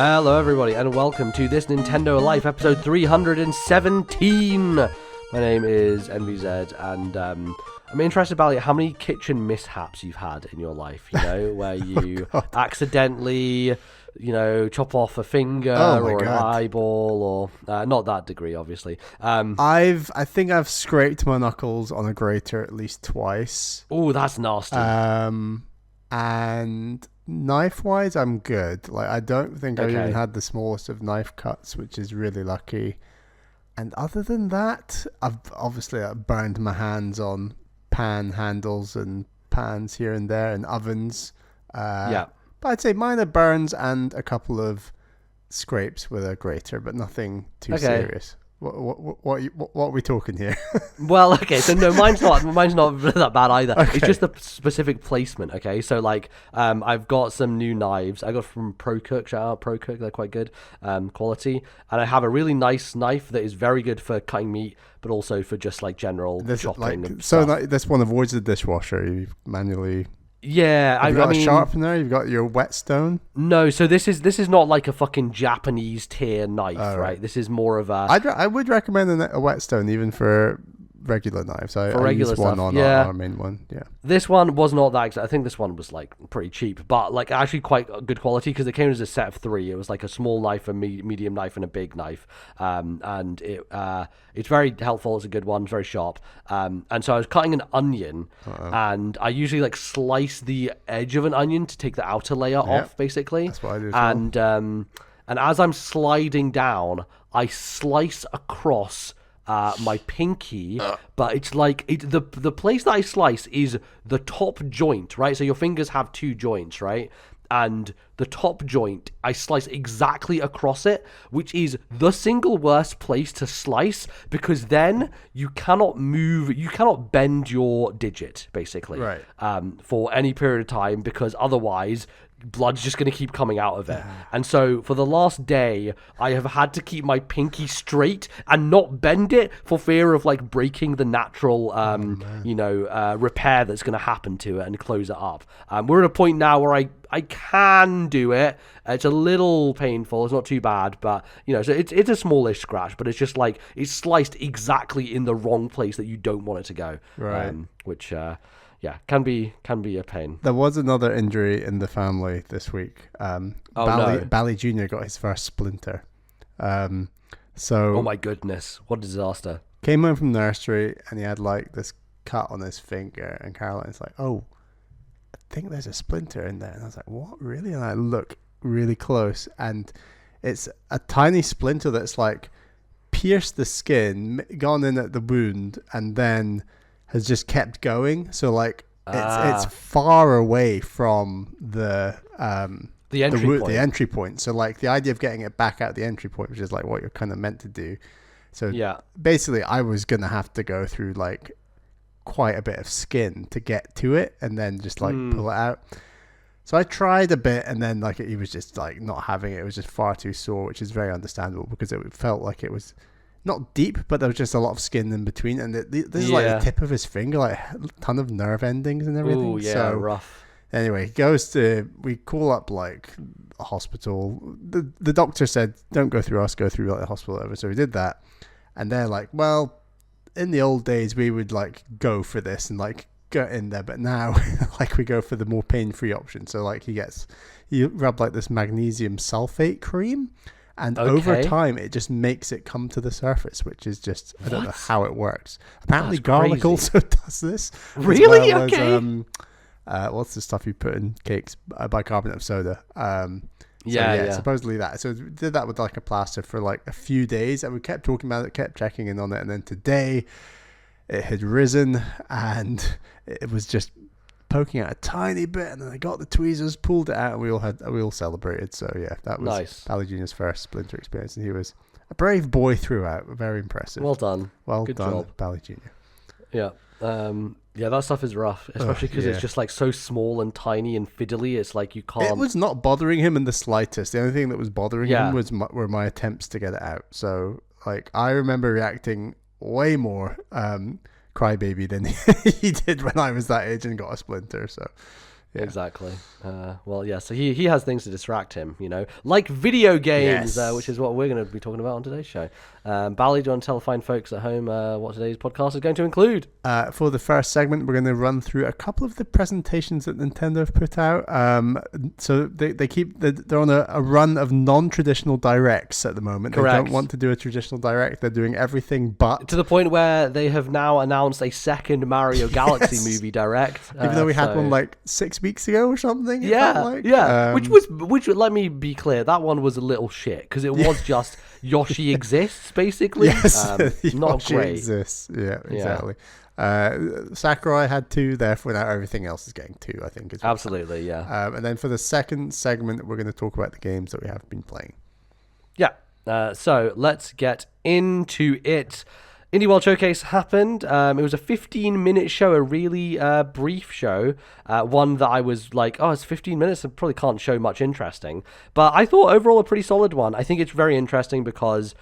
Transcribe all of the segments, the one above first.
Hello everybody and welcome to This Nintendo Life episode 317. My name is NVZ and I'm interested about how many kitchen mishaps you've had in your life, you know, where you accidentally, you know, chop off a finger or an eyeball or not that degree obviously. I think I've scraped my knuckles on a grater at least twice. Oh, that's nasty. And knife-wise, I'm good. Like, I don't think I've even had the smallest of knife cuts, which is really lucky. And other than that, I've obviously burned my hands on pan handles and pans here and there and ovens. But I'd say minor burns and a couple of scrapes with a grater, but nothing too serious. What are we talking here? Well, okay, so no, mine's not that bad either. Okay. It's just the specific placement. Okay, so like, I've got some new knives. I got from Croak. Shout out Croak, they're quite good quality. And I have a really nice knife that is very good for cutting meat, but also for just like general chopping. And stuff. This one avoids the dishwasher. You manually. Yeah, You've got a sharpener. You've got your whetstone. No, so this is not like a fucking Japanese tier knife, right? This is more of a. I would recommend a whetstone even for regular knives. I regular use one stuff, on our main one. Yeah. This one was not that. I think this one was like pretty cheap, but like actually quite good quality because it came as a set of 3. It was like a small knife, a medium knife, and a big knife. And it's very helpful. It's a good one. It's very sharp. And so I was cutting an onion, and I usually like slice the edge of an onion to take the outer layer off, basically. That's what I do. And as I'm sliding down, I slice across my pinky, but it's like the place that I slice is the top joint, right? So your fingers have 2 joints, right? And the top joint, I slice exactly across it, which is the single worst place to slice because then you cannot bend your digit, basically, right? For any period of time because otherwise blood's just going to keep coming out of it. And so for the last day, I have had to keep my pinky straight and not bend it for fear of like breaking the natural, repair that's going to happen to it and close it up. We're at a point now where I can do it. It's a little painful. It's not too bad, but you know, so it's a smallish scratch, but it's just like it's sliced exactly in the wrong place that you don't want it to go. Right. Which can be a pain. There was another injury in the family this week. Bally Jr. got his first splinter. Oh my goodness, what a disaster. Came home from nursery and he had like this cut on his finger, and Caroline's like, "Oh, I think there's a splinter in there." And I was like, "What, really?" And I look really close, and it's a tiny splinter that's like pierced the skin, gone in at the wound, and then has just kept going. So like it's far away from the entry point. So like the idea of getting it back out the entry point, which is like what you're kind of meant to do. So basically I was going to have to go through like quite a bit of skin to get to it and then just like pull it out. So I tried a bit and then like he was just like not having it. It was just far too sore, which is very understandable because it felt like it was not deep, but there was just a lot of skin in between, and this is like the tip of his finger, like a ton of nerve endings and everything. Ooh, yeah, so rough. Anyway, we call up like a hospital. The doctor said, "Don't go through us, go through like the hospital." So we did that, and they're like, "Well, in the old days, we would like go for this and like get in there, but now like we go for the more pain-free option." So like you rub like this magnesium sulfate cream. And over time, it just makes it come to the surface, which is just, I don't know how it works. Apparently, garlic also does this. Really? As what's the stuff you put in cakes? Bicarbonate of soda. Supposedly that. So we did that with like a plaster for like a few days, and we kept talking about it, kept checking in on it. And then today, it had risen, and it was just poking out a tiny bit, and then I got the tweezers, pulled it out, and we all celebrated. So yeah, that was nice. Bally Jr.'s first splinter experience, and he was a brave boy throughout. Very impressive. Well done. Good done, Bally Jr. Yeah. That stuff is is especially because it's just like so small and tiny and fiddly. It's like you can't. It was not bothering him in the slightest. The only thing that was bothering him were my attempts to get it out. So like I remember reacting way more crybaby than he did when I was that age and got a splinter. So Exactly. Well, yeah. So he has things to distract him, like video games, Yes. which is what we're going to be talking about on today's show. Bally, do you want to tell the fine folks at home what today's podcast is going to include? For the first segment, we're going to run through a couple of the presentations that Nintendo have put out. So they're on a run of non-traditional directs at the moment. Correct. They don't want to do a traditional direct. They're doing everything but, to the point where they have now announced a second Mario Galaxy movie direct. Even though we had one like 6 weeks ago or something. Which let me be clear, that one was a little shit because it was just Yoshi exists basically. Yes, not Yoshi great. exists. Yeah, exactly. Sakurai had 2, therefore now everything else is getting 2, I think. Absolutely, yeah. And then for the second segment, we're going to talk about the games that we have been playing. Yeah. So let's get into it. Indie World Showcase happened. It was a 15-minute show, a really brief show. One that I was like, oh, it's 15 minutes. I probably can't show much interesting. But I thought overall a pretty solid one. I think it's very interesting because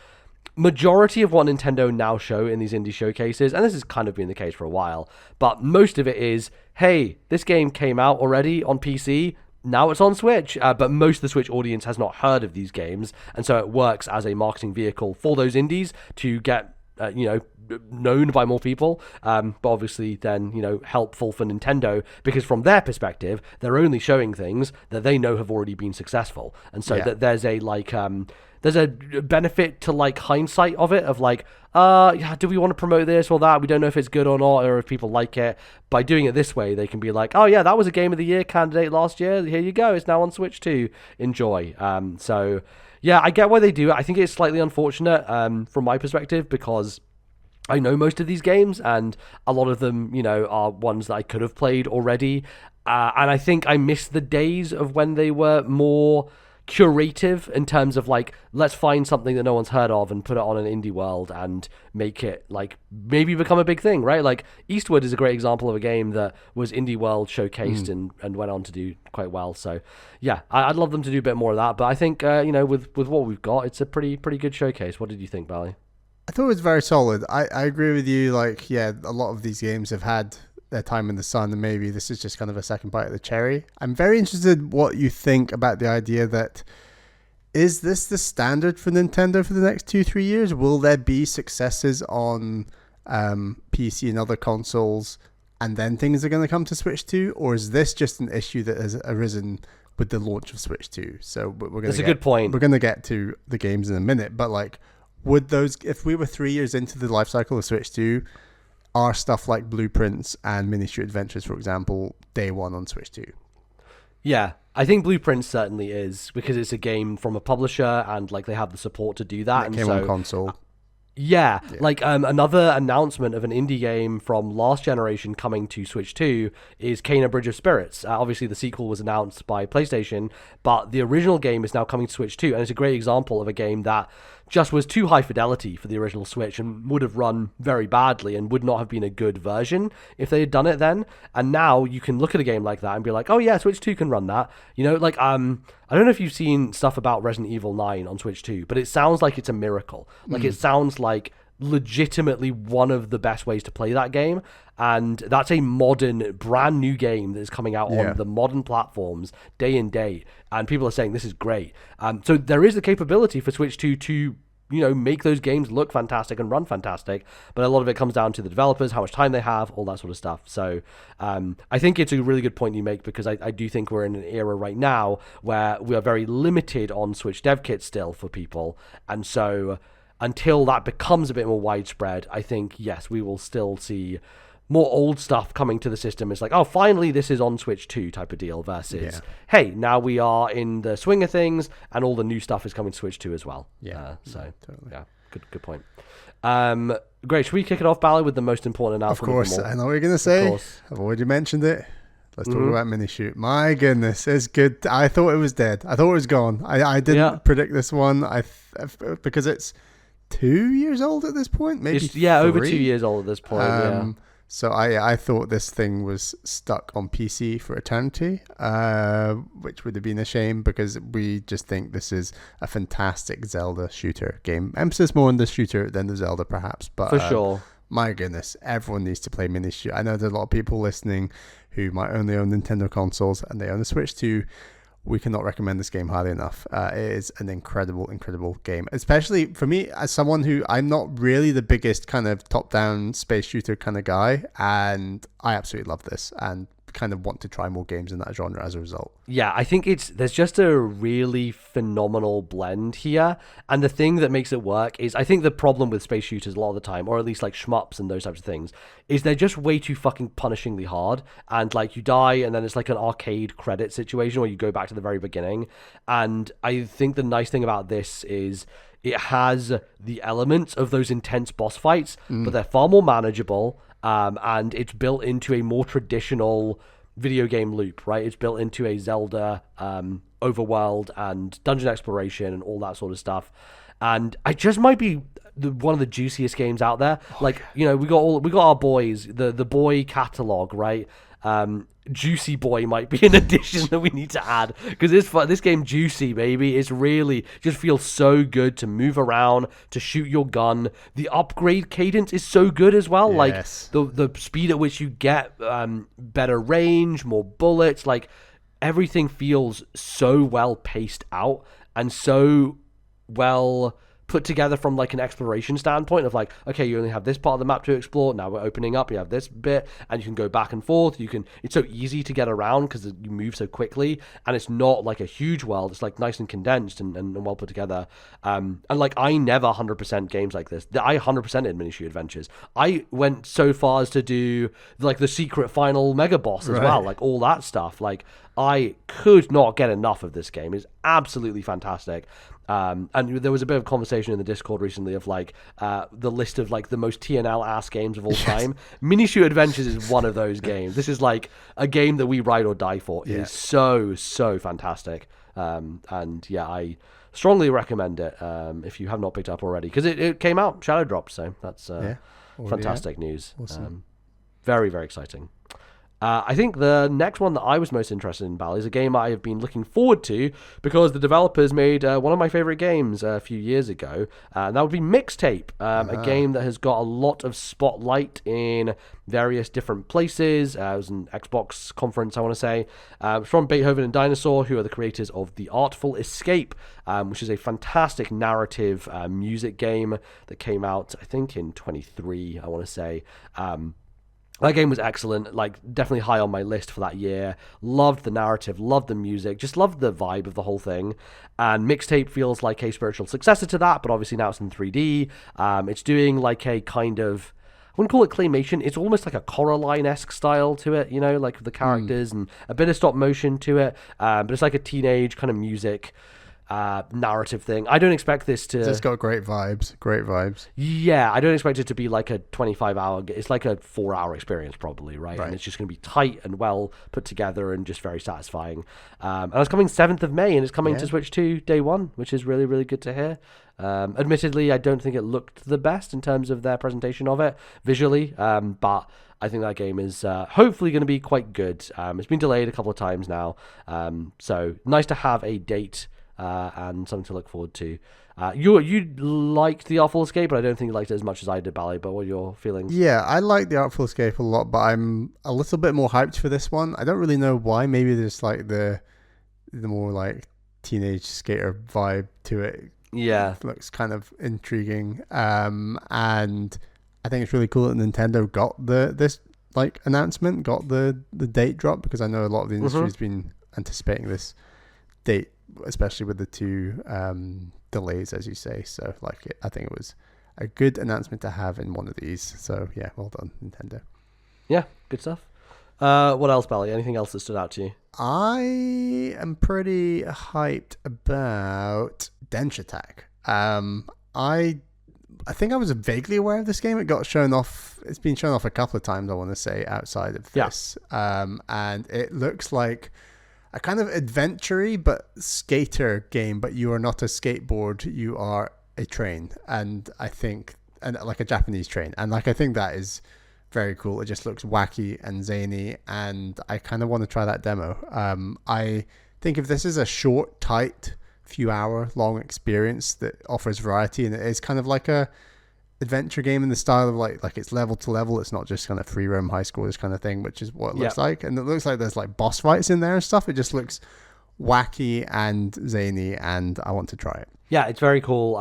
majority of what Nintendo now show in these indie showcases, and this has kind of been the case for a while, but most of it is, hey, this game came out already on PC, now it's on Switch, but most of the Switch audience has not heard of these games, and so it works as a marketing vehicle for those indies to get known by more people, but obviously then, helpful for Nintendo because from their perspective, they're only showing things that they know have already been successful. And so that there's a benefit to like hindsight of it of like, do we want to promote this or that? We don't know if it's good or not, or if people like it. By doing it this way, they can be like, oh yeah, that was a Game of the Year candidate last year. Here you go. It's now on Switch too. Enjoy. So yeah, I get why they do it. I think it's slightly unfortunate from my perspective because I know most of these games and a lot of them, are ones that I could have played already. And I think I miss the days of when they were more curative in terms of like, let's find something that no one's heard of and put it on an indie world and make it like maybe become a big thing, right? Like Eastward is a great example of a game that was indie world showcased and went on to do quite well. So yeah, I'd love them to do a bit more of that. But I think, with what we've got, it's a pretty good showcase. What did you think, Bally? I thought it was very solid. I agree with you. Like, yeah, a lot of these games have had their time in the sun, and maybe this is just kind of a second bite of the cherry. I'm very interested what you think about the idea that is this the standard for Nintendo for the next 2-3 years? Will there be successes on PC and other consoles, and then things are going to come to Switch 2? Or is this just an issue that has arisen with the launch of Switch 2? So we're going That's a good point. We're going to get to the games in a minute, but like, would those, if we were 3 years into the life cycle of Switch 2, are stuff like Blueprints and Miniature Adventures, for example, day one on Switch 2? Yeah, I think Blueprints certainly is because it's a game from a publisher and like they have the support to do that. And it came on console. Yeah, like another announcement of an indie game from last generation coming to Switch 2 is Kena Bridge of Spirits. Obviously, the sequel was announced by PlayStation, but the original game is now coming to Switch 2, and it's a great example of a game that just was too high fidelity for the original Switch and would have run very badly and would not have been a good version if they had done it then. And now you can look at a game like that and be like, oh yeah, Switch 2 can run that. I don't know if you've seen stuff about Resident Evil 9 on Switch 2, but it sounds like it's a miracle. Like it sounds like legitimately one of the best ways to play that game, and that's a modern brand new game that is coming out on the modern platforms day in day, and people are saying this is great. So there is the capability for Switch 2 to make those games look fantastic and run fantastic, but a lot of it comes down to the developers, how much time they have, all that sort of stuff. So I think it's a really good point you make, because I do think we're in an era right now where we are very limited on Switch dev kits still for people, and so until that becomes a bit more widespread, I think, yes, we will still see more old stuff coming to the system. It's like, oh, finally this is on Switch 2 type of deal versus, hey, now we are in the swing of things and all the new stuff is coming to Switch 2 as well. Totally. Yeah, good point. Great. Should we kick it off, Bally, with the most important announcement? Of course, I know what you're going to say. I've already mentioned it. Let's talk about Minishoot. My goodness, it's good. I thought it was dead. I thought it was gone. I didn't predict this one. Because it's 2 years old at this point, maybe over 2 years old at this point. So I thought this thing was stuck on PC for eternity, which would have been a shame, because we just think this is a fantastic Zelda shooter game. Emphasis more on the shooter than the Zelda, perhaps, but for sure. my goodness, everyone needs to play Menace. I know there's a lot of people listening who might only own Nintendo consoles and they own a Switch too. We cannot recommend this game highly enough. It is an incredible, incredible game, especially for me as someone who I'm not really the biggest kind of top-down space shooter kind of guy, and I absolutely love this and kind of want to try more games in that genre as a result. Yeah, I think there's just a really phenomenal blend here, and the thing that makes it work is I think the problem with space shooters a lot of the time, or at least like shmups and those types of things, is they're just way too fucking punishingly hard, and like you die and then it's like an arcade credit situation where you go back to the very beginning. And I think the nice thing about this is it has the elements of those intense boss fights, but they're far more manageable. And it's built into a more traditional video game loop, right? It's built into a Zelda overworld and dungeon exploration and all that sort of stuff. And it just might be one of the juiciest games out there. Like, you know, we got our boys, the boy catalog, right? Juicy Boy might be an addition that we need to add, because this game Juicy, baby, is really just feels so good to move around, to shoot your gun. The upgrade cadence is so good as well. Yes. Like the speed at which you get better range, more bullets, like everything feels so well paced out and so well put together from like an exploration standpoint of like, okay, you only have this part of the map to explore, now we're opening up, you have this bit and you can go back and forth, it's so easy to get around because you move so quickly, and it's not like a huge world, it's like nice and condensed and well put together. And like I never 100% games like this. I 100%ed Miniature Adventures. I went so far as to do like the secret final mega boss as well, like all that stuff. Like I could not get enough of this game. It's absolutely fantastic. And there was a bit of conversation in the Discord recently of like the list of like the most TNL ass games of all time. Miniature Adventures is one of those games. This is like a game that we ride or die for. It is so fantastic. And yeah, I strongly recommend it if you have not picked it up already, because it came out shadow dropped, so that's fantastic news. Awesome. Very, very exciting. I think the next one that I was most interested in, Bally, is a game I have been looking forward to because the developers made one of my favorite games a few years ago, and that would be Mixtape, a game that has got a lot of spotlight in various different places. It was an Xbox conference, I want to say. From Beethoven and Dinosaur, who are the creators of The Artful Escape, which is a fantastic narrative music game that came out, I think, in 23, I want to say. That game was excellent, like definitely high on my list for that year. Loved the narrative, loved the music, just loved the vibe of the whole thing. And Mixtape feels like a spiritual successor to that, but obviously now it's in 3D. It's doing like a kind of, I wouldn't call it claymation, it's almost like a Coraline-esque style to it, you know, like the characters and a bit of stop motion to it. But it's like a teenage kind of music narrative thing. I don't expect this to... It's got great vibes. Yeah, I don't expect it to be like a 25-hour... It's like a 4-hour experience probably, right? And it's just going to be tight and well put together and just very satisfying. And it's coming 7th of May, and it's coming to Switch 2 day one, which is really, really good to hear. Admittedly, I don't think it looked the best in terms of their presentation of it visually, but I think that game is hopefully going to be quite good. It's been delayed a couple of times now, so nice to have a date and something to look forward to. You liked The Artful Escape, but I don't think you liked it as much as I did, Bally. But what are your feelings? Yeah, I like The Artful Escape a lot, but I'm a little bit more hyped for this one. I don't really know why. Maybe there's like the more like teenage skater vibe to it. Yeah, It looks kind of intriguing. And I think it's really cool that Nintendo got this like announcement, got the date drop, because I know a lot of the industry has been anticipating this date, especially with the two delays, as you say. So like I think it was a good announcement to have in one of these. So yeah, well done, Nintendo. Yeah, good stuff. What else, Bally? Anything else that stood out to you? I am pretty hyped about Dench Attack. I think I was vaguely aware of this game. It got shown off. It's been shown off a couple of times, I want to say, outside of this. And it looks like a kind of adventure-y but skater game, but you are not a skateboard, you are a train. And I think, and like a Japanese train. And like I think that is very cool. It just looks wacky and zany, and I kind of want to try that demo. I think if this is a short, tight, few hour long experience that offers variety, and it is kind of like a adventure game in the style of like it's level to level. It's not just kind of free roam high scores kind of thing, which is what it looks like. And it looks like there's like boss fights in there and stuff. It just looks wacky and zany, and I want to try it. Yeah, it's very cool.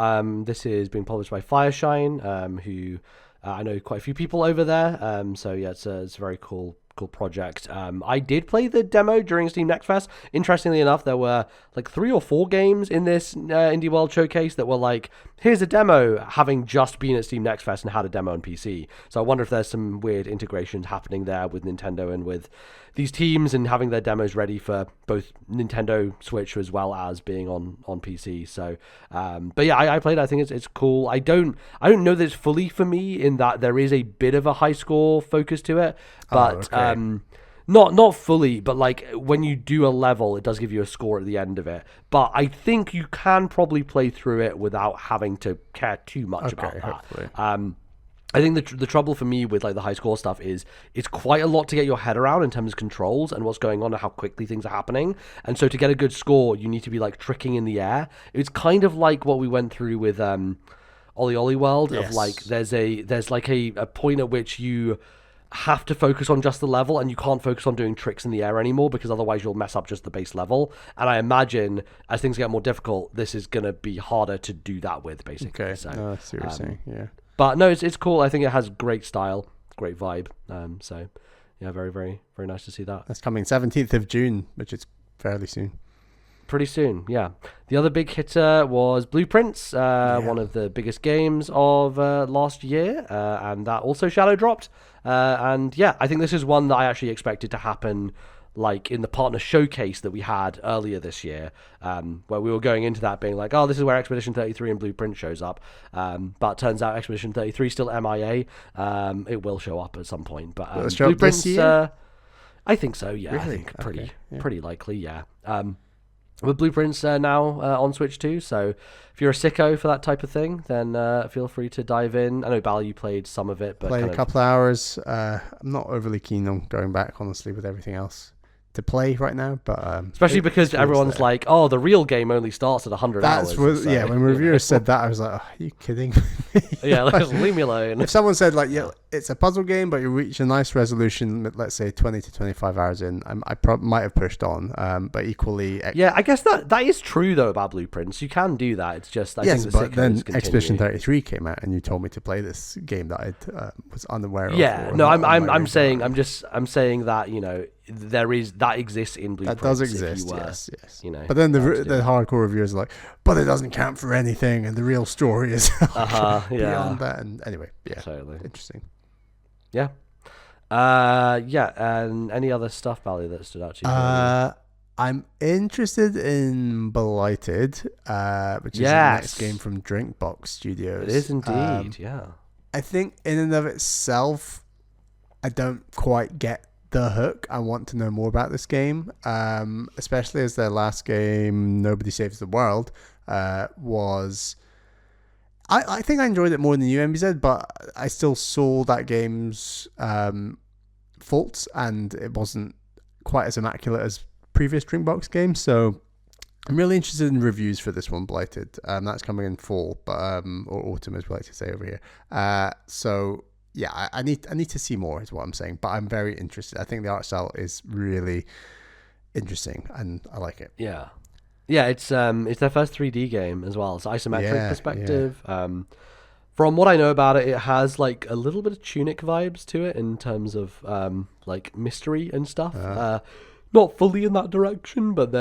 This is being published by Fireshine, who I know quite a few people over there. So yeah, it's a very cool project. I did play the demo during Steam Next Fest. Interestingly enough, there were like 3 or 4 games in this Indie World Showcase that were like, here's a demo, having just been at Steam Next Fest and had a demo on PC. So I wonder if there's some weird integrations happening there with Nintendo and with these teams and having their demos ready for both Nintendo Switch as well as being on PC. So, but yeah, I played it. I think it's cool. I don't know that it's fully for me in that there is a bit of a high score focus to it, but not fully. But like when you do a level, it does give you a score at the end of it. But I think you can probably play through it without having to care too much about that. Hopefully. I think the trouble for me with like the high score stuff is it's quite a lot to get your head around in terms of controls and what's going on and how quickly things are happening. And so to get a good score, you need to be like tricking in the air. It's kind of like what we went through with Ollie Ollie World of like there's like a point at which you have to focus on just the level and you can't focus on doing tricks in the air anymore because otherwise you'll mess up just the base level. And I imagine as things get more difficult, this is going to be harder to do that with, basically. Okay, so, I see what you're saying, yeah. But no, it's cool. I think it has great style, great vibe. So yeah, very, very, very nice to see that. That's coming 17th of June, which is fairly soon. Pretty soon, yeah. The other big hitter was Blueprints, one of the biggest games of last year, and that also shadow dropped. And yeah, I think this is one that I actually expected to happen like in the partner showcase that we had earlier this year, where we were going into that being like, oh, this is where Expedition 33 and Blueprint shows up. But turns out Expedition 33 is still MIA. It will show up at some point. But Blueprints, this year? I think so, yeah. Really? I think pretty likely, yeah. With Blueprints now on Switch too, so if you're a sicko for that type of thing, then feel free to dive in. I know, Bal, you played some of it, but played a couple of hours. I'm not overly keen on going back, honestly, with everything else to play right now, but especially because everyone's like, oh, the real game only starts at 100 hours. Yeah, when reviewers said that, I was like, oh, are you kidding me? Yeah, like, leave me alone. If someone said like, yeah, it's a puzzle game, but you reach a nice resolution, let's say 20 to 25 hours in, I might have pushed on, but equally... Yeah, I guess that is true though about Blueprints. You can do that. It's just, I think the but then Expedition 33 came out and you told me to play this game that I was unaware of. Yeah, no, I'm saying that, you know, that exists in Blueprints. That does exist, yes. You know, but then the hardcore reviewers are like, but it doesn't count for anything, and the real story is beyond that. And anyway, yeah, totally interesting. Yeah, and any other stuff, Bally, that stood out to you? I'm interested in Blighted, which is the next game from Drinkbox Studios. It is indeed, yeah. I think in and of itself, I don't quite get the hook. I want to know more about this game, especially as their last game, Nobody Saves the World, was... I think I enjoyed it more than you, MBZ, but I still saw that game's faults, and it wasn't quite as immaculate as previous Drinkbox games, so I'm really interested in reviews for this one, Blighted. That's coming in fall, but or autumn, as we like to say over here. So... yeah, I need to see more is what I'm saying, but I'm very interested. I think the art style is really interesting, and I like it. Yeah, it's their first 3D game as well. It's isometric perspective. Yeah. From what I know about it, it has like a little bit of Tunic vibes to it in terms of like mystery and stuff. Not fully in that direction, but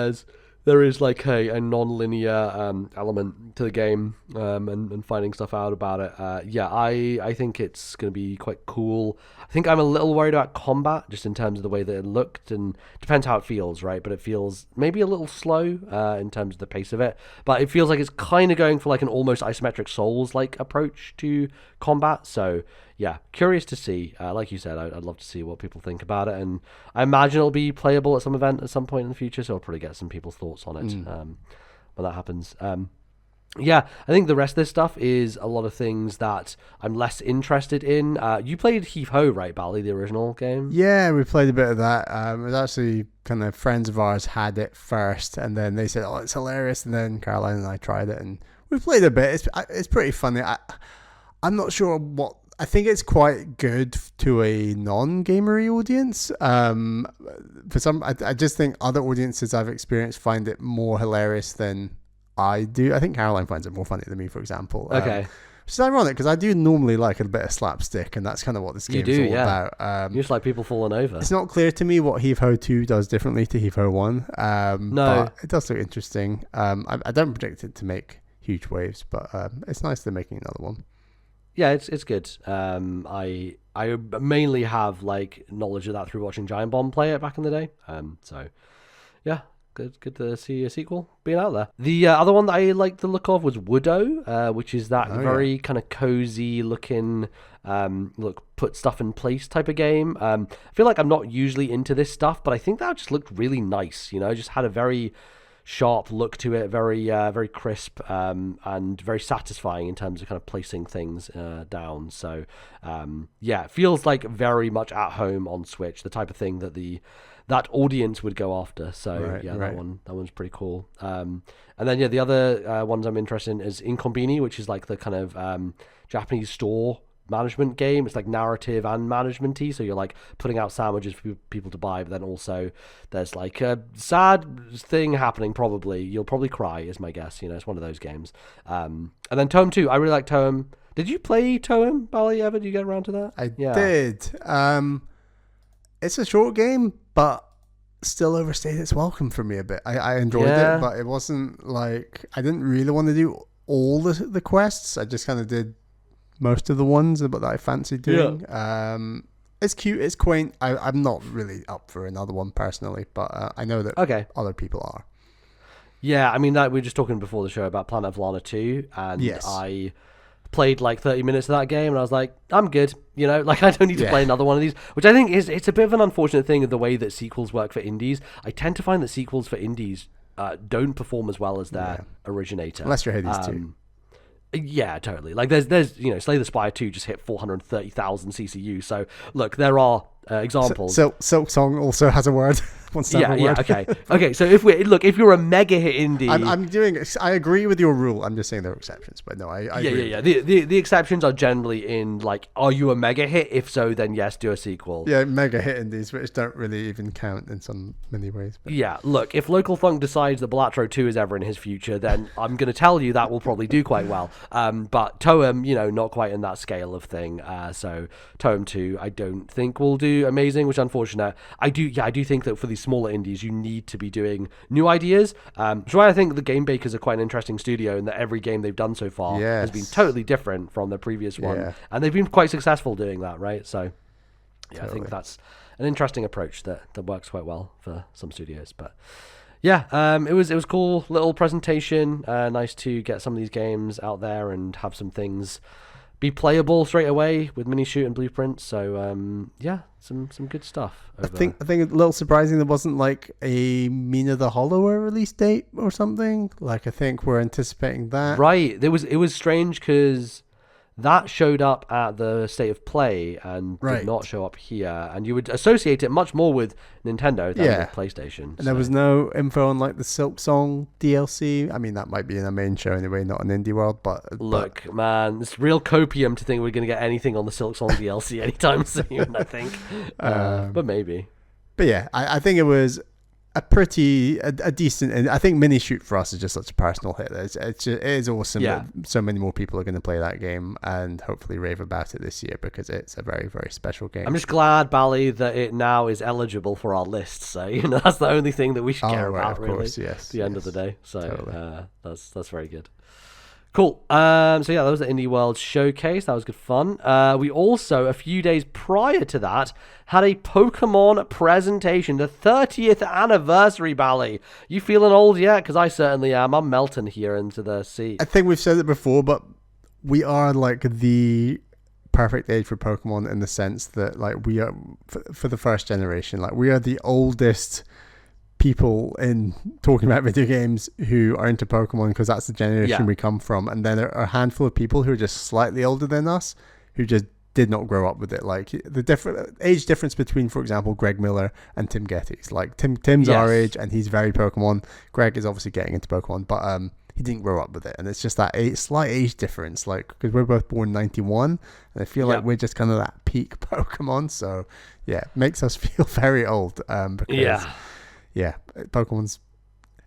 there is like a non-linear element to the game, and finding stuff out about it. I think it's going to be quite cool. I think I'm a little worried about combat, just in terms of the way that it looked, and depends how it feels, right? But it feels maybe a little slow in terms of the pace of it. But it feels like it's kind of going for like an almost isometric Souls-like approach to combat. So yeah, curious to see. Like you said, I'd love to see what people think about it, and I imagine it'll be playable at some event at some point in the future, so I'll probably get some people's thoughts on it when that happens. Yeah, I think the rest of this stuff is a lot of things that I'm less interested in. You played Heave Ho, right, Bally, the original game? Yeah, we played a bit of that. It was actually kind of friends of ours had it first, and then they said, oh, it's hilarious, and then Caroline and I tried it, and we played a bit. It's pretty funny. I'm not sure what. I think it's quite good to a non-gamery audience. For some, I just think other audiences I've experienced find it more hilarious than I do. I think Caroline finds it more funny than me, for example. Okay. Which is ironic because I do normally like a bit of slapstick, and that's kind of what this game is all about. You just like people falling over. It's not clear to me what Heave Ho 2 does differently to Heave Ho 1. No. But it does look interesting. I don't predict it to make huge waves, but it's nice they're making another one. Yeah, it's good. I mainly have like knowledge of that through watching Giant Bomb play it back in the day. So yeah, good to see a sequel being out there. The other one that I liked the look of was Woodo, which is that very kind of cozy looking, put stuff in place type of game. I feel like I'm not usually into this stuff, but I think that just looked really nice. You know, just had a very sharp look to it, very crisp, and very satisfying in terms of kind of placing things down. So it feels like very much at home on Switch, the type of thing that that audience would go after. So that one's pretty cool. And then the other ones I'm interested in is Incombini, which is like the kind of Japanese store management game. It's like narrative and management-y, so you're like putting out sandwiches for people to buy, but then also there's like a sad thing happening. Probably you'll probably cry is my guess. You know, it's one of those games. And then Toem 2, I really like Toem. Did you play Toem, Bally, ever? Did you get around to that? I did. It's a short game, but still overstayed its welcome for me a bit. I enjoyed it, but it wasn't like, I didn't really want to do all the quests. I just kind of did most of the ones that I fancied doing. It's cute, it's quaint. I'm not really up for another one personally, but I know that other people are. Yeah, I mean, that we were just talking before the show about Planet of Lana 2, and I played like 30 minutes of that game, and I was like, I'm good. You know, like I don't need to play another one of these, which I think it's a bit of an unfortunate thing of the way that sequels work for indies. I tend to find that sequels for indies don't perform as well as their originator. Unless you're Hades 2. Yeah, totally. Like there's Slay the Spire 2 just hit 430,000 CCU. So look, there are examples. Silk Song also has a word. Okay. So if you're a mega hit indie, I agree with your rule. I'm just saying there are exceptions, but no, I agree. The exceptions are generally in like, are you a mega hit? If so, then yes, do a sequel. Yeah, mega hit indies, which don't really even count in some many ways. But. Yeah, look, if Local Thunk decides that Balatro 2 is ever in his future, then I'm going to tell you that will probably do quite well. But Toem, not quite in that scale of thing. So Toem 2, I don't think will do amazing, which is unfortunate. I do think that for these smaller indies, you need to be doing new ideas. Which is why I think the Game Bakers are quite an interesting studio, in that every game they've done so far has been totally different from the previous one, and they've been quite successful doing that, right? So I think that's an interesting approach that works quite well for some studios. But it was cool little presentation. Nice to get some of these games out there and have some things be playable straight away with mini shoot and blueprints. So some good stuff. I think a little surprising there wasn't like a Mina the Hollower release date or something. Like I think we're anticipating that. Right. It was strange because that showed up at the State of Play and did not show up here, and you would associate it much more with Nintendo than with PlayStation. And there was no info on like the Silk Song DLC. I mean, that might be in a main show anyway, not an indie world. But look, man, it's real copium to think we're going to get anything on the Silk Song DLC anytime soon. I think, but maybe. But yeah, I think it was a decent, and I think mini shoot for us is just such a personal hit. It is awesome that so many more people are going to play that game and hopefully rave about it this year, because it's a very, very special game. I'm just glad, Bally, that it now is eligible for our list. So that's the only thing that we should care about, really. Course, yes, at the end of the day. So totally. That's very good. Cool. That was the Indie World Showcase. That was good fun. We also, a few days prior to that, had a Pokemon presentation, the 30th anniversary, Bally. You feeling old yet? Because I certainly am. I'm melting here into the seat. I think we've said it before, but we are like the perfect age for Pokemon in the sense that like we are, for the first generation, like we are the oldest people in talking about video games who are into Pokemon, because that's the generation we come from. And then there are a handful of people who are just slightly older than us who just did not grow up with it. Like the different age difference between, for example, Greg Miller and Tim Gettys. Like Tim's our age and he's very Pokemon. Greg is obviously getting into Pokemon, but he didn't grow up with it, and it's just that slight age difference, like because we're both born 91, and I feel like we're just kind of that peak Pokemon. So yeah, makes us feel very old. Because Pokemon's.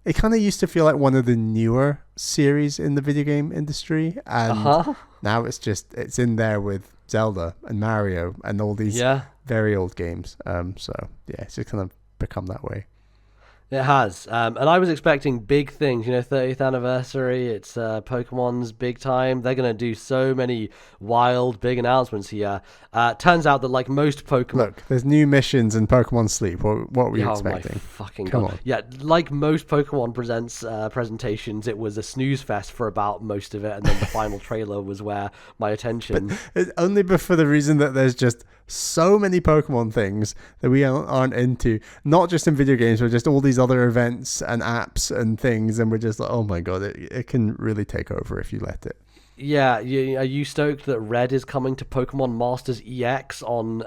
It kind of used to feel like one of the newer series in the video game industry, and now it's in there with Zelda and Mario and all these very old games. So yeah, it's just kind of become that way. It has, and I was expecting big things, 30th anniversary, it's Pokemon's big time, they're going to do so many wild, big announcements here. Turns out that like most Pokemon... Look, there's new missions in Pokemon Sleep, what were you expecting? My fucking Come God. on. Yeah, like most Pokemon presentations, it was a snooze fest for about most of it, and then the final trailer was where my attention... But it's only for the reason that there's just so many Pokemon things that we aren't into, not just in video games, but just all these other events and apps and things, and we're just like, oh my God, it can really take over if you let it. Yeah, are you stoked that Red is coming to Pokemon Masters EX on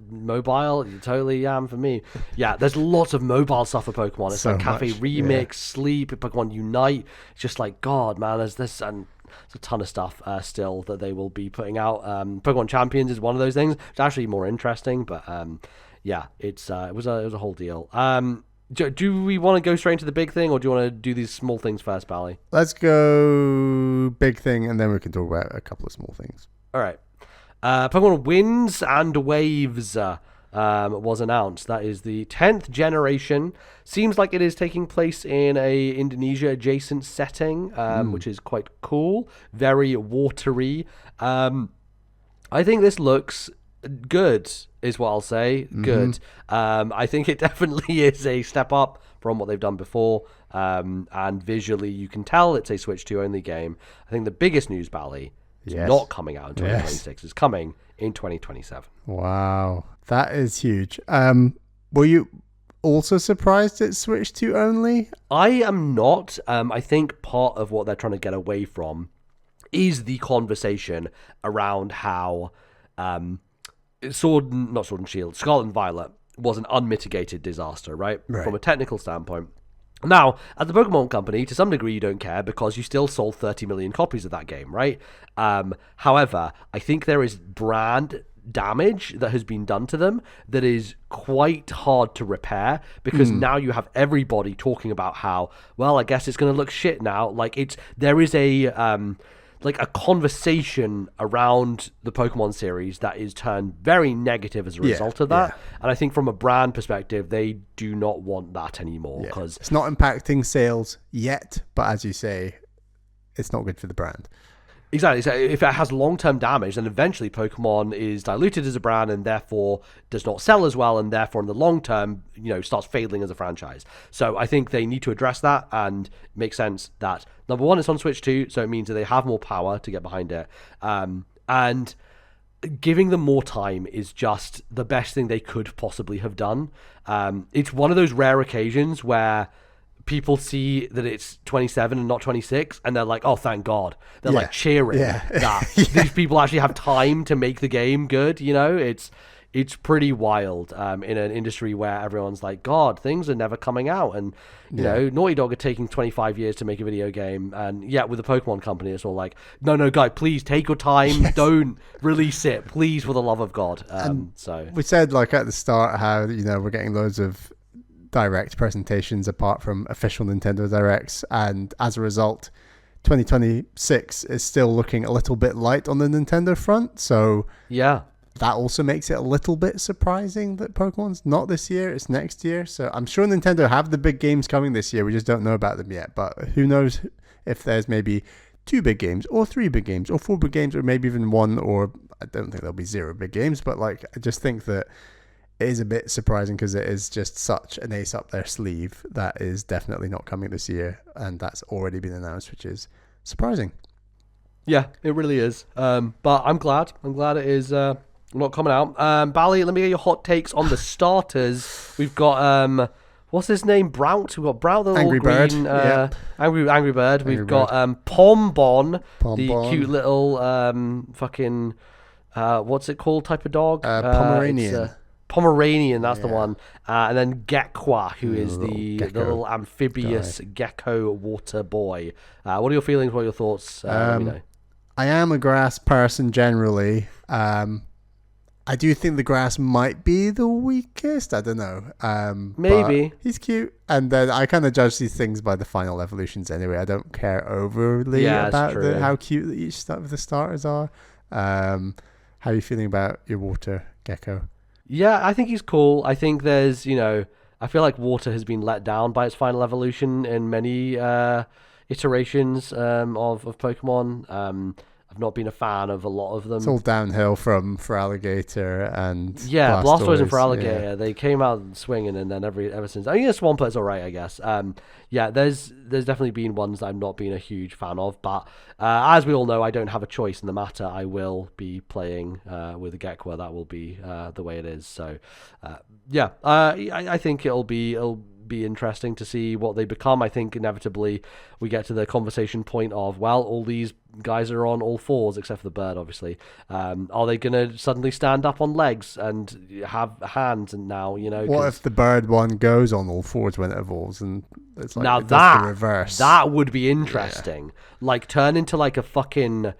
mobile? You totally am for me. Yeah, there's lots of mobile stuff for Pokemon. It's so like Cafe much, Remix, Sleep, Pokemon Unite. It's just like, God, man, there's this and there's a ton of stuff still that they will be putting out. Pokemon Champions is one of those things. It's actually more interesting, but yeah, it was a whole deal. Do we want to go straight into the big thing, or do you want to do these small things first, Bally? Let's go big thing, and then we can talk about a couple of small things. All right. Pokemon Winds and Waves was announced. That is the 10th generation. Seems like it is taking place in a Indonesia-adjacent setting, which is quite cool. Very watery. I think this looks good, is what I'll say. Good. I think it definitely is a step up from what they've done before. And visually, you can tell it's a Switch 2 only game. I think the biggest news, Bally, is not coming out in 2026. It's coming in 2027. Wow. That is huge. Were you also surprised it's Switch 2 only? I am not. I think part of what they're trying to get away from is the conversation around how Sword and Shield, Scarlet and Violet was an unmitigated disaster, right? From a technical standpoint. Now, at the Pokemon Company, to some degree you don't care because you still sold 30 million copies of that game, right? However, I think there is brand damage that has been done to them that is quite hard to repair, because now you have everybody talking about how, well, I guess it's going to look shit now. Like, there is a conversation around the Pokemon series that is turned very negative as a result of that. And I think from a brand perspective, they do not want that anymore, because it's not impacting sales yet, but as you say, it's not good for the brand. Exactly. So if it has long-term damage, then eventually Pokemon is diluted as a brand and therefore does not sell as well, and therefore in the long term, starts failing as a franchise. So I think they need to address that, and it makes sense that, number one, it's on Switch 2, so it means that they have more power to get behind it. And giving them more time is just the best thing they could possibly have done. It's one of those rare occasions where people see that it's 27 and not 26, and they're like, oh, thank God. They're like cheering that these people actually have time to make the game good. It's pretty wild in an industry where everyone's like, God, things are never coming out. And, Naughty Dog are taking 25 years to make a video game. And yet with the Pokemon Company, it's all like, no, guy, please take your time. Don't release it, please, for the love of God. So we said, like, at the start how, we're getting loads of direct presentations apart from official Nintendo Directs, and as a result 2026 is still looking a little bit light on the Nintendo front, so that also makes it a little bit surprising that Pokemon's not this year, it's next year. So I'm sure Nintendo have the big games coming this year, we just don't know about them yet, but who knows if there's maybe 2 big games or 3 big games or 4 big games, or maybe even 1, or I don't think there'll be 0 big games, but like, I just think that it is a bit surprising because it is just such an ace up their sleeve that is definitely not coming this year, and that's already been announced, which is surprising. Yeah, it really is. But I'm glad it is not coming out. Bally, let me get your hot takes on the starters. We've got what's his name? Brout. We've got Brout, the Angry little Bird. green Angry Bird. We've got Pombon, the cute little fucking what's it called type of dog? Pomeranian. Pomeranian, that's the one. And then Gekwa, who is the little amphibious gecko water boy. What are your feelings? What are your thoughts? Let me know. I am a grass person generally. I do think the grass might be the weakest. I don't know. Maybe. He's cute. And then I kind of judge these things by the final evolutions anyway. I don't care overly about how cute each of the starters are. How are you feeling about your water gecko? Yeah, I think he's cool. I think there's, I feel like water has been let down by its final evolution in many iterations of Pokemon. I've not been a fan of a lot of them. It's all downhill for Alligator and Blastoise and Feraligatr. Yeah. They came out swinging, and then ever since. I mean, Swampert is alright, I guess. There's definitely been ones that I've not been a huge fan of, but as we all know, I don't have a choice in the matter. I will be playing with a Gekwa. That will be the way it is. So, I think it'll be interesting to see what they become. I think inevitably we get to the conversation point of, well, all these guys are on all fours except for the bird, obviously. Are they going to suddenly stand up on legs and have hands? And now, what if the bird one goes on all fours when it evolves, and it's like now it does the reverse? That would be interesting. Yeah. Like turn into like a fucking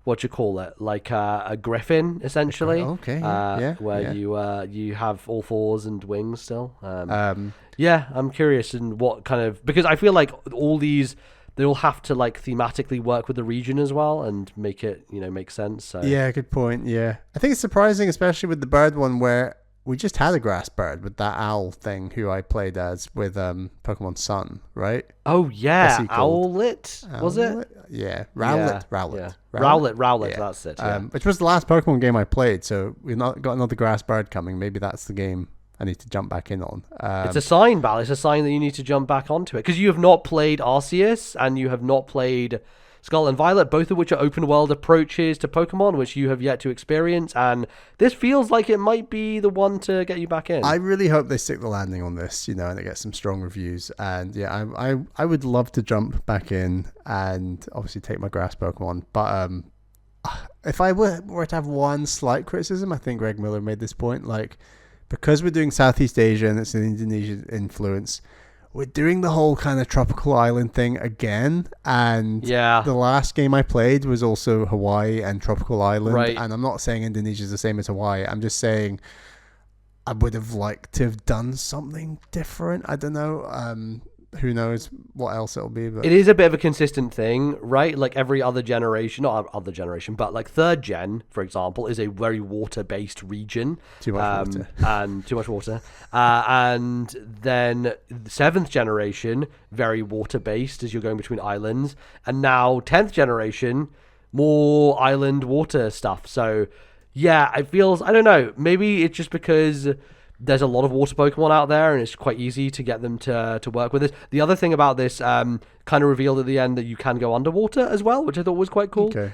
what you call it, like a griffin, essentially. Okay. You have all fours and wings still. I'm curious in what kind of, because I feel like all these, they all have to like thematically work with the region as well and make it make sense. So yeah, good point. Yeah, I think it's surprising, especially with the bird one, where we just had a grass bird with that owl thing who I played as with Pokemon Sun, right? Oh yeah, Owlet, was it? Yeah, Rowlet. Rowlet, that's it. Yeah. Which was the last Pokemon game I played, so we've not got another grass bird coming. Maybe that's the game I need to jump back in on. It's a sign, Bal. It's a sign that you need to jump back onto it, because you have not played Arceus and you have not played Scarlet and Violet, both of which are open world approaches to Pokemon, which you have yet to experience, and this feels like it might be the one to get you back in. I really hope they stick the landing on this, and it gets some strong reviews. And yeah, I would love to jump back in and obviously take my grass Pokemon. But if I were to have one slight criticism, I think Greg Miller made this point, like, because we're doing Southeast Asia and it's an Indonesian influence, we're doing the whole kind of tropical island thing again. And the last game I played was also Hawaii and tropical island. Right. And I'm not saying Indonesia is the same as Hawaii. I'm just saying I would have liked to have done something different. I don't know. Who knows what else it'll be. But it is a bit of a consistent thing, right? Like every other generation, not other generation, but like third gen, for example, is a very water-based region. Too much water. And too much water. And then seventh generation, very water-based as you're going between islands. And now 10th generation, more island water stuff. So yeah, it feels, I don't know, maybe it's just because there's a lot of water Pokemon out there, and it's quite easy to get them to work with this. The other thing about this kind of revealed at the end that you can go underwater as well, which I thought was quite cool. Okay.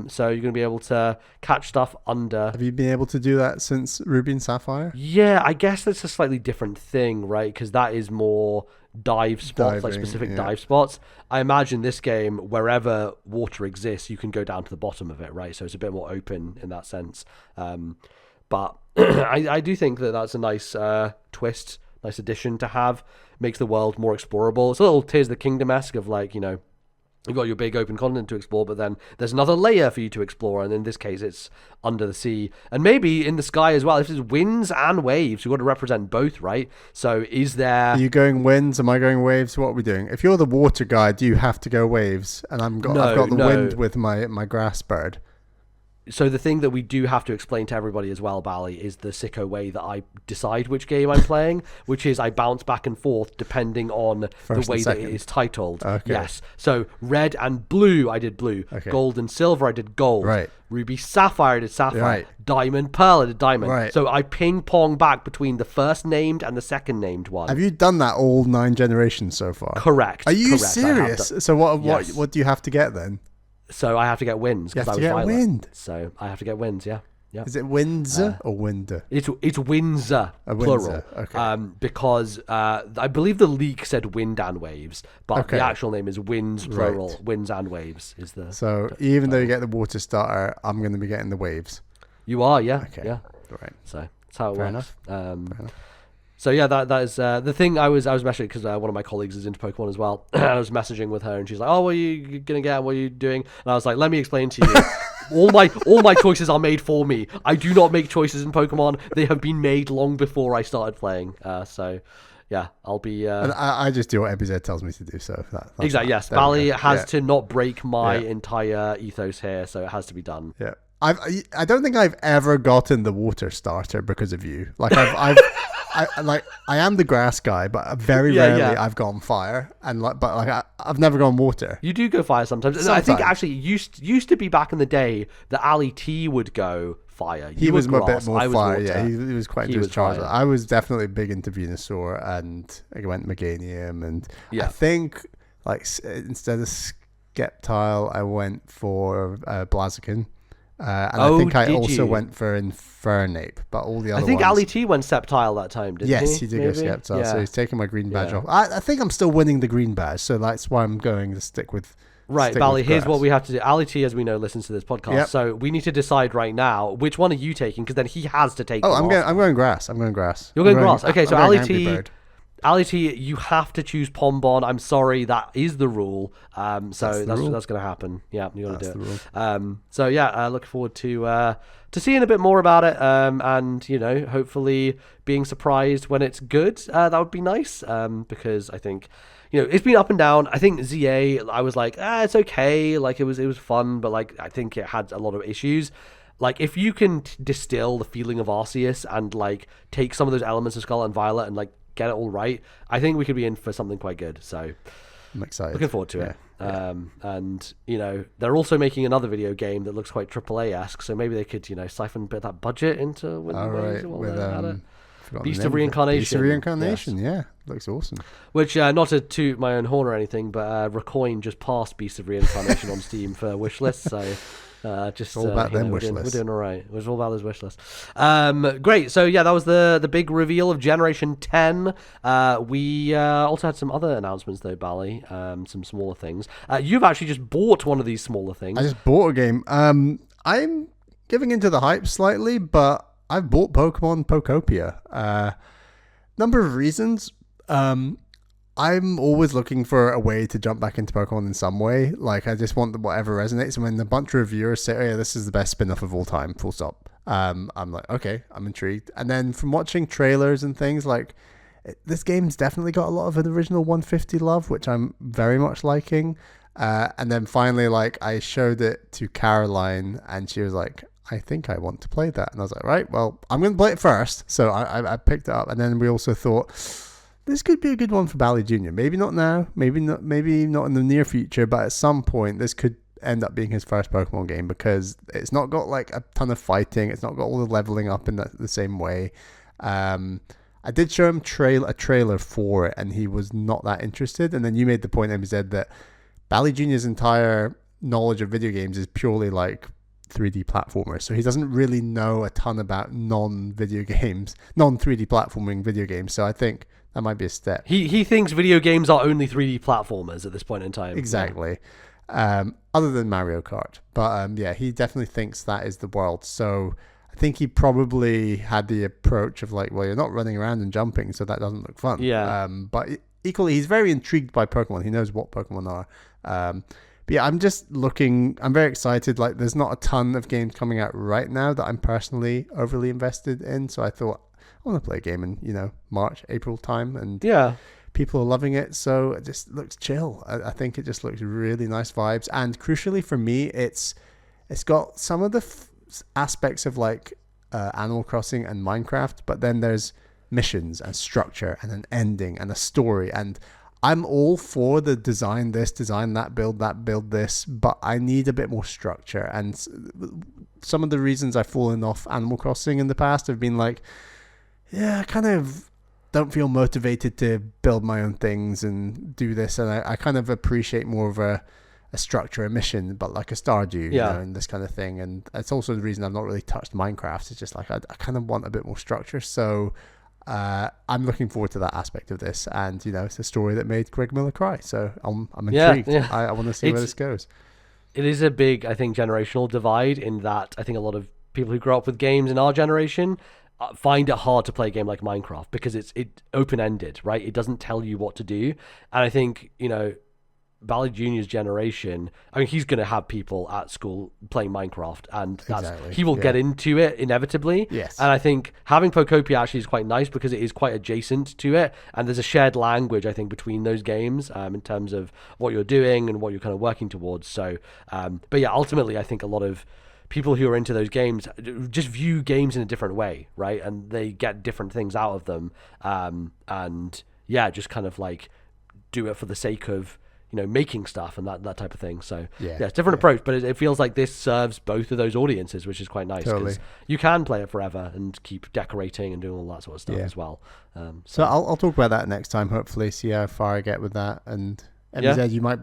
So you're going to be able to catch stuff under. Have you been able to do that since Ruby and Sapphire? Yeah, I guess that's a slightly different thing, right? Because that is more dive spots, like specific dive spots. I imagine this game, wherever water exists, you can go down to the bottom of it, right? So it's a bit more open in that sense. But I do think that that's a nice twist, nice addition to have. Makes the world more explorable. It's a little Tears of the Kingdom-esque of like, you've got your big open continent to explore, but then there's another layer for you to explore, and in this case it's under the sea. And maybe in the sky as well. If it's winds and waves, you've got to represent both, right? So is there... Are you going winds? Am I going waves? What are we doing? If you're the water guy, do you have to go waves? And I've got the wind with my grass bird. So the thing that we do have to explain to everybody as well, Bally, is the sicko way that I decide which game I'm playing, which is I bounce back and forth depending on the way that it is titled. Okay. Yes. So red and blue, I did blue. Okay. Gold and silver, I did gold. Right. Ruby Sapphire, I did sapphire. Right. Diamond Pearl, I did diamond. Right. So I ping pong back between the first named and the second named one. Have you done that all 9 generations so far? Correct. Are you serious? So what do you have to get then? So I have to get wins because I was violet. Wind. So I have to get wins. Yeah. Is it Windsor or Winder? It's Windsor, plural. Okay. Because I believe the leak said wind and waves, but the actual name is winds, plural. Right. Winds and waves is the. So even though you get the water starter, I'm going to be getting the waves. You are, yeah. Okay. Yeah. Right. So That's how it Fair works. enough. So yeah, that is the thing. I was messaging because one of my colleagues is into Pokemon as well. I was messaging with her, and she's like, "Oh, what are you gonna get? What are you doing?" And I was like, "Let me explain to you. all my choices are made for me. I do not make choices in Pokemon. They have been made long before I started playing. So yeah, I'll be. And I just do what MBZ tells me to do. So that's exactly. that. Yes, Bally has to not break my Yeah. entire ethos here, so it has to be done. Yeah. I don't think I've ever gotten the water starter because of you. Like I am the grass guy, but very rarely I've gone fire, and I've never gone water. You do go fire sometimes. I think actually used to be back in the day that Ali T would go fire. He was a bit more fire. Water. Yeah, he was quite into his Charizard. I was definitely big into Venusaur, and I went Meganium, and I think instead of Sceptile, I went for Blaziken. And I think I also went for Infernape, but all the other ones... I think Ali T went Sceptile that time, didn't he? Yes, he did go Sceptile, so he's taking my green badge off. I think I'm still winning the green badge, so that's why I'm going to stick with... Right, Bally, here's what we have to do. Ali T, as we know, listens to this podcast, so we need to decide right now, which one are you taking, because then he has to take I'm going grass. You're going grass. Okay, so Ali T... Bird. Ali T, you have to choose Pombon. I'm sorry, that is the rule. That's going to happen. Yeah, you got to do it. So yeah, look forward to seeing a bit more about it. And hopefully being surprised when it's good. That would be nice. Because I think it's been up and down. I think ZA, I was like, it's okay. Like it was fun, but like I think it had a lot of issues. Like, if you can distill the feeling of Arceus and like take some of those elements of Scarlet and Violet and like get it all right, I think we could be in for something quite good. So I'm excited. Looking forward to it. And they're also making another video game that looks quite AAA-esque, so maybe they could siphon a bit of that budget into with Beast of Reincarnation. Beast of Reincarnation, yes. Looks awesome. Which, not to toot my own horn or anything, but Recoin just passed Beast of Reincarnation on Steam for wishlist, so just all about them we're wish doing all right. It was all about those wish lists. Great. So yeah, that was the big reveal of Generation 10. We also had some other announcements though, Bally. Some smaller things. You've actually just bought one of these smaller things. I just bought a game. I'm giving into the hype slightly, but I've bought Pokemon Pokopia. Number of reasons. I'm always looking for a way to jump back into Pokemon in some way. Like, I just want whatever resonates. And when a bunch of reviewers say, oh yeah, this is the best spin-off of all time, full stop. I'm like, okay, I'm intrigued. And then from watching trailers and things, like, this game's definitely got a lot of an original 150 love, which I'm very much liking. And then finally, like, I showed it to Caroline, and she was like, I think I want to play that. And I was like, right, well, I'm going to play it first. So I picked it up. And then we also thought, this could be a good one for Bally Jr. Maybe not now, maybe not in the near future, but at some point this could end up being his first Pokemon game, because it's not got like a ton of fighting, it's not got all the leveling up in the same way. I did show him a trailer for it, and he was not that interested. And then you made the point, MZ, that Bally Jr.'s entire knowledge of video games is purely like 3D platformers, so he doesn't really know a ton about non-3D platforming video games. So I think that might be a step. He thinks video games are only 3D platformers at this point in time. Exactly. Other than Mario Kart. But he definitely thinks that is the world. So I think he probably had the approach of like, well, you're not running around and jumping, so that doesn't look fun. Yeah. But equally, he's very intrigued by Pokemon. He knows what Pokemon are. But yeah, I'm very excited. Like, there's not a ton of games coming out right now that I'm personally overly invested in. So I thought, I want to play a game in, March, April time. And people are loving it. So it just looks chill. I think it just looks really nice vibes. And crucially for me, it's got some of the aspects of like Animal Crossing and Minecraft, but then there's missions and structure and an ending and a story. And I'm all for the design this, design that, build this, but I need a bit more structure. And some of the reasons I've fallen off Animal Crossing in the past have been like, I kind of don't feel motivated to build my own things and do this. And I kind of appreciate more of a structure, a mission, but like a Stardew, and this kind of thing. And that's also the reason I've not really touched Minecraft. It's just like, I kind of want a bit more structure. So I'm looking forward to that aspect of this, and it's a story that made Greg Miller cry, so I'm intrigued. I want to see where this goes. It is a big, I think, generational divide in that I think a lot of people who grew up with games in our generation find it hard to play a game like Minecraft because it's open-ended, right? It doesn't tell you what to do. And I think, Bally Jr.'s generation, I mean, he's going to have people at school playing Minecraft, and he will get into it inevitably. Yes. And I think having Pokopia actually is quite nice because it is quite adjacent to it, and there's a shared language, I think, between those games in terms of what you're doing and what you're kind of working towards. So, but yeah, ultimately, I think a lot of people who are into those games just view games in a different way, right? And they get different things out of them, and yeah, just kind of like do it for the sake of making stuff and that type of thing. So yeah, it's a different approach, but it feels like this serves both of those audiences, which is quite nice because you can play it forever and keep decorating and doing all that sort of stuff as well. So I'll talk about that next time, hopefully, see how far I get with that. And MZ, you might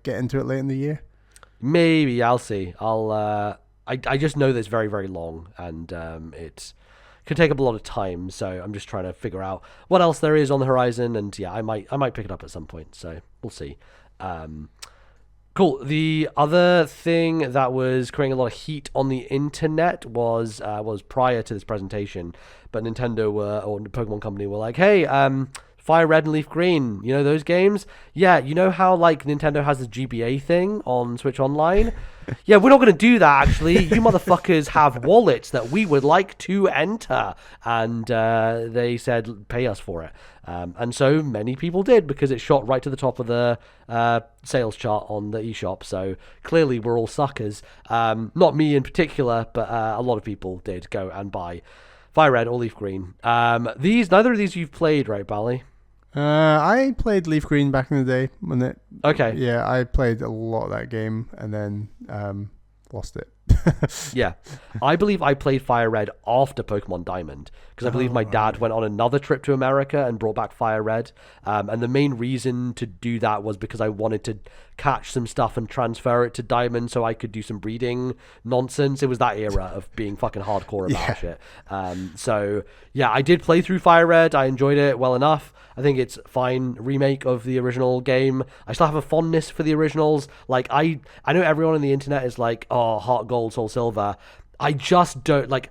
get into it late in the year. Maybe, I'll see. I just know that it's very, very long, and it could take up a lot of time, so I'm just trying to figure out what else there is on the horizon, and yeah, I might pick it up at some point, so we'll see. Cool. The other thing that was creating a lot of heat on the internet was prior to this presentation, but Nintendo or the Pokemon Company were like, hey, Fire Red and Leaf Green, those games? Yeah, how like Nintendo has the GBA thing on Switch Online? Yeah, we're not going to do that, actually. You motherfuckers have wallets that we would like to enter. And they said, pay us for it. And so many people did because it shot right to the top of the sales chart on the eShop. So clearly we're all suckers. Not me in particular, but a lot of people did go and buy Fire Red or Leaf Green. Neither of these you've played, right, Bally? I played Leaf Green back in the day when it. Okay. Yeah, I played a lot of that game and then lost it. Yeah, I believe I played Fire Red after Pokemon Diamond because I believe my dad went on another trip to America and brought back Fire Red. And the main reason to do that was because I wanted to catch some stuff and transfer it to Diamond so I could do some breeding nonsense. It was that era of being fucking hardcore about shit. So yeah, I did play through Fire Red. I enjoyed it well enough. I think it's a fine remake of the original game. I still have a fondness for the originals. Like, I know everyone on the internet is like, oh, Heart Gold, Soul Silver. I just don't, like,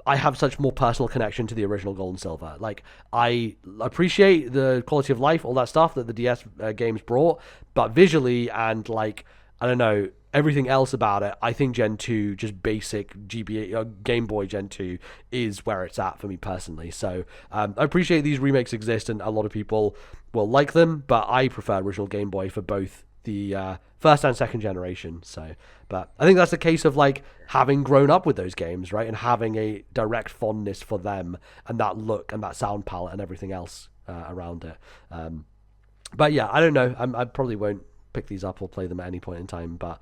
I have such more personal connection to the original Gold and Silver. Like, I appreciate the quality of life, all that stuff that the DS games brought, but visually and, like, I don't know, everything else about it, I think Gen 2, just basic GBA, Game Boy Gen 2 is where it's at for me personally. So I appreciate these remakes exist and a lot of people will like them, but I prefer original Game Boy for both the first and second generation. So, but I think that's the case of like having grown up with those games, right? And having a direct fondness for them and that look and that sound palette and everything else around it. But yeah, I don't know. I probably won't pick these up or play them at any point in time, but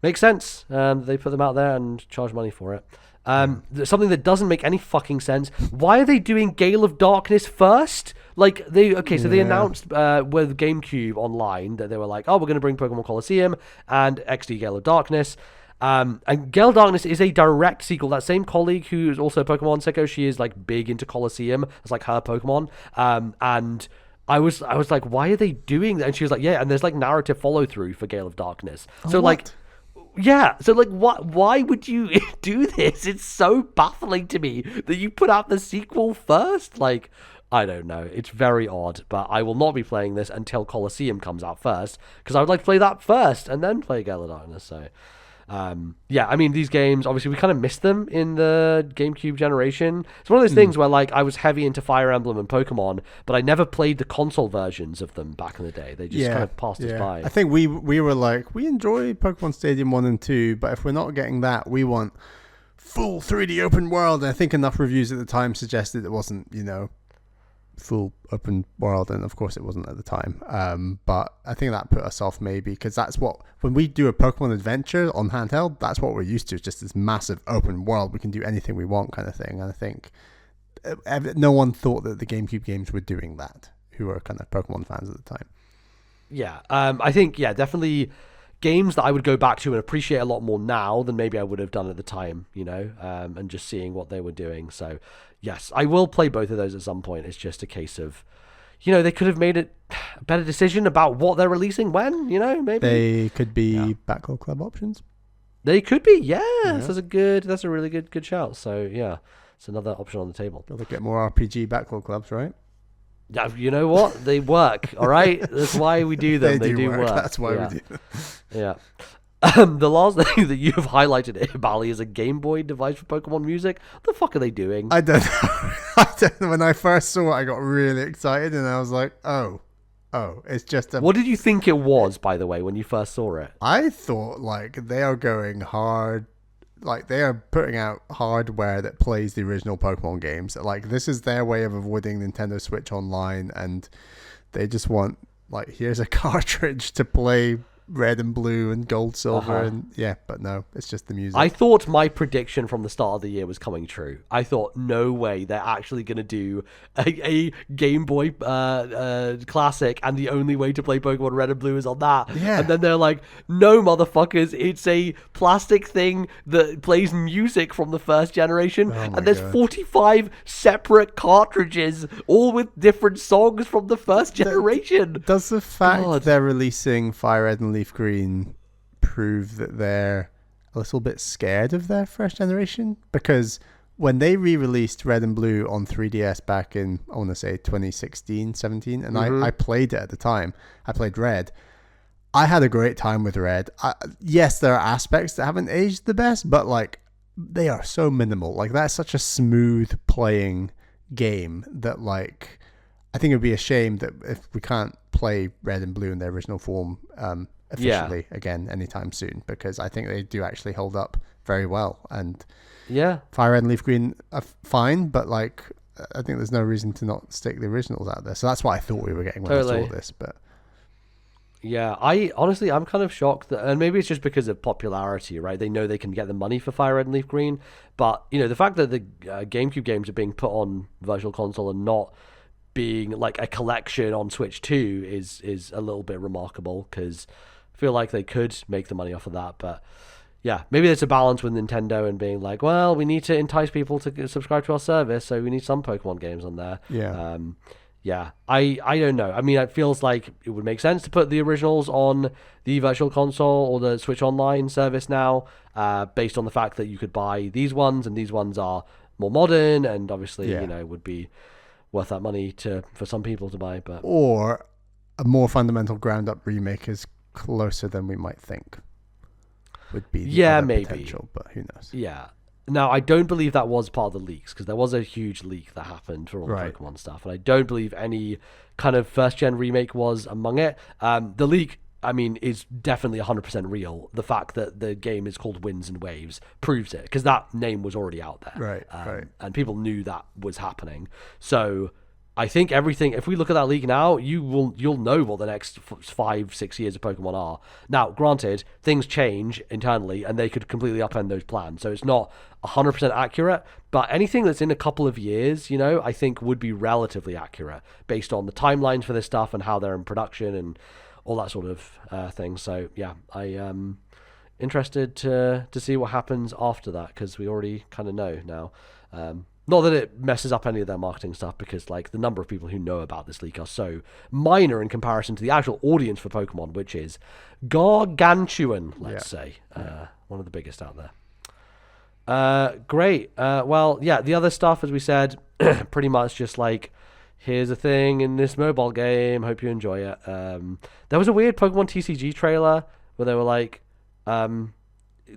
makes sense. They put them out there and charge money for it. Something that doesn't make any fucking sense. Why are they doing Gale of Darkness first? Like they announced with GameCube Online that they were like, oh, we're going to bring Pokemon Colosseum and XD Gale of Darkness. And Gale of Darkness is a direct sequel. That same colleague who's also a Pokemon sicko, she is like big into Colosseum. It's like her Pokemon. And I was like, why are they doing that? And she was like, yeah, and there's like narrative follow through for Gale of Darkness. So like, yeah, so like, why would you do this? It's so baffling to me that you put out the sequel first. Like, I don't know. It's very odd, but I will not be playing this until Colosseum comes out first because I would like to play that first and then play Gale of Darkness. So. Yeah, I mean, these games, obviously, we kind of missed them in the GameCube generation. It's one of those things where, like, I was heavy into Fire Emblem and Pokemon, but I never played the console versions of them back in the day. They just kind of passed us by. I think we were like, we enjoy Pokemon Stadium 1 and 2, but if we're not getting that, we want full 3D open world. And I think enough reviews at the time suggested it wasn't, full open world, and of course it wasn't at the time, but I think that put us off maybe because that's what, when we do a Pokemon adventure on handheld, that's what we're used to, just this massive open world, we can do anything we want kind of thing. And I think no one thought that the GameCube games were doing that, who were kind of Pokemon fans at the time. I think definitely games that I would go back to and appreciate a lot more now than maybe I would have done at the time, and just seeing what they were doing. So yes, I will play both of those at some point. It's just a case of, they could have made a better decision about what they're releasing when, maybe. They could be Backlog Club options. They could be, yes. That's a really good shout. So yeah, it's another option on the table. Gotta get more RPG backlog clubs, right? Yeah, you know what? They work, all right? That's why we do them. They do work. That's why we do them. Yeah. The last thing that you've highlighted here, Bally, is a Game Boy device for Pokemon music. What the fuck are they doing? I don't know. When I first saw it, I got really excited, and I was like, oh, it's just a... What did you think it was, by the way, when you first saw it? I thought, like, they are going hard. Like, they are putting out hardware that plays the original Pokemon games. Like, this is their way of avoiding Nintendo Switch Online, and they just want, like, here's a cartridge to play Red and Blue and Gold, Silver, and but no, it's just the music. I thought my prediction from the start of the year was coming true. I thought, no way, they're actually going to do a Game Boy classic, and the only way to play Pokemon Red and Blue is on that. Yeah. And then they're like, no, motherfuckers, it's a plastic thing that plays music from the first generation, and there's 45 separate cartridges, all with different songs from the first generation. Does the fact they're releasing Fire Red and Leaf Green prove that they're a little bit scared of their first generation? Because when they re-released Red and Blue on 3DS back in, I want to say 2016, 17, and I played it at the time. I played Red. I had a great time with Red. Yes, there are aspects that haven't aged the best, but like they are so minimal. Like that's such a smooth playing game that like I think it would be a shame that if we can't play Red and Blue in their original form officially again anytime soon, because I think they do actually hold up very well. And Fire Red and Leaf Green are fine, but like I think there's no reason to not stick the originals out there. So that's what I thought we were getting when I saw this. But yeah, I'm kind of shocked that, and maybe it's just because of popularity, right? They know they can get the money for Fire Red and Leaf Green, but you know the fact that the GameCube games are being put on Virtual Console and not being like a collection on Switch 2 is a little bit remarkable, because I feel like they could make the money off of that. But yeah, maybe there's a balance with Nintendo and being like, well, we need to entice people to subscribe to our service, so we need some Pokemon games on there. I don't know. I mean, it feels like it would make sense to put the originals on the Virtual Console or the Switch Online service now, based on the fact that you could buy these ones, and these ones are more modern, and obviously would be worth that money for some people to buy. But or a more fundamental ground up remake is closer than we might think would be the maybe potential, but who knows. Now I don't believe that was part of the leaks, because there was a huge leak that happened for all the Pokemon stuff, and I don't believe any kind of first gen remake was among it. The leak, I mean, is definitely 100% real. The fact that the game is called Winds and Waves proves it, because that name was already out there. Right. And people knew that was happening. So I think everything, if we look at that leak now, you'll know what the next 5-6 years of Pokemon are. Now, granted, things change internally, and they could completely upend those plans. So it's not 100% accurate, but anything that's in a couple of years, I think would be relatively accurate based on the timelines for this stuff and how they're in production and all that sort of thing. So yeah, I am interested to see what happens after that, because we already kind of know now. Not that it messes up any of their marketing stuff, because like the number of people who know about this leak are so minor in comparison to the actual audience for Pokemon, which is gargantuan, let's say. One of the biggest out there. Great. The other stuff, as we said, pretty much just like, here's a thing in this mobile game, hope you enjoy it. There was a weird Pokemon TCG trailer where they were like,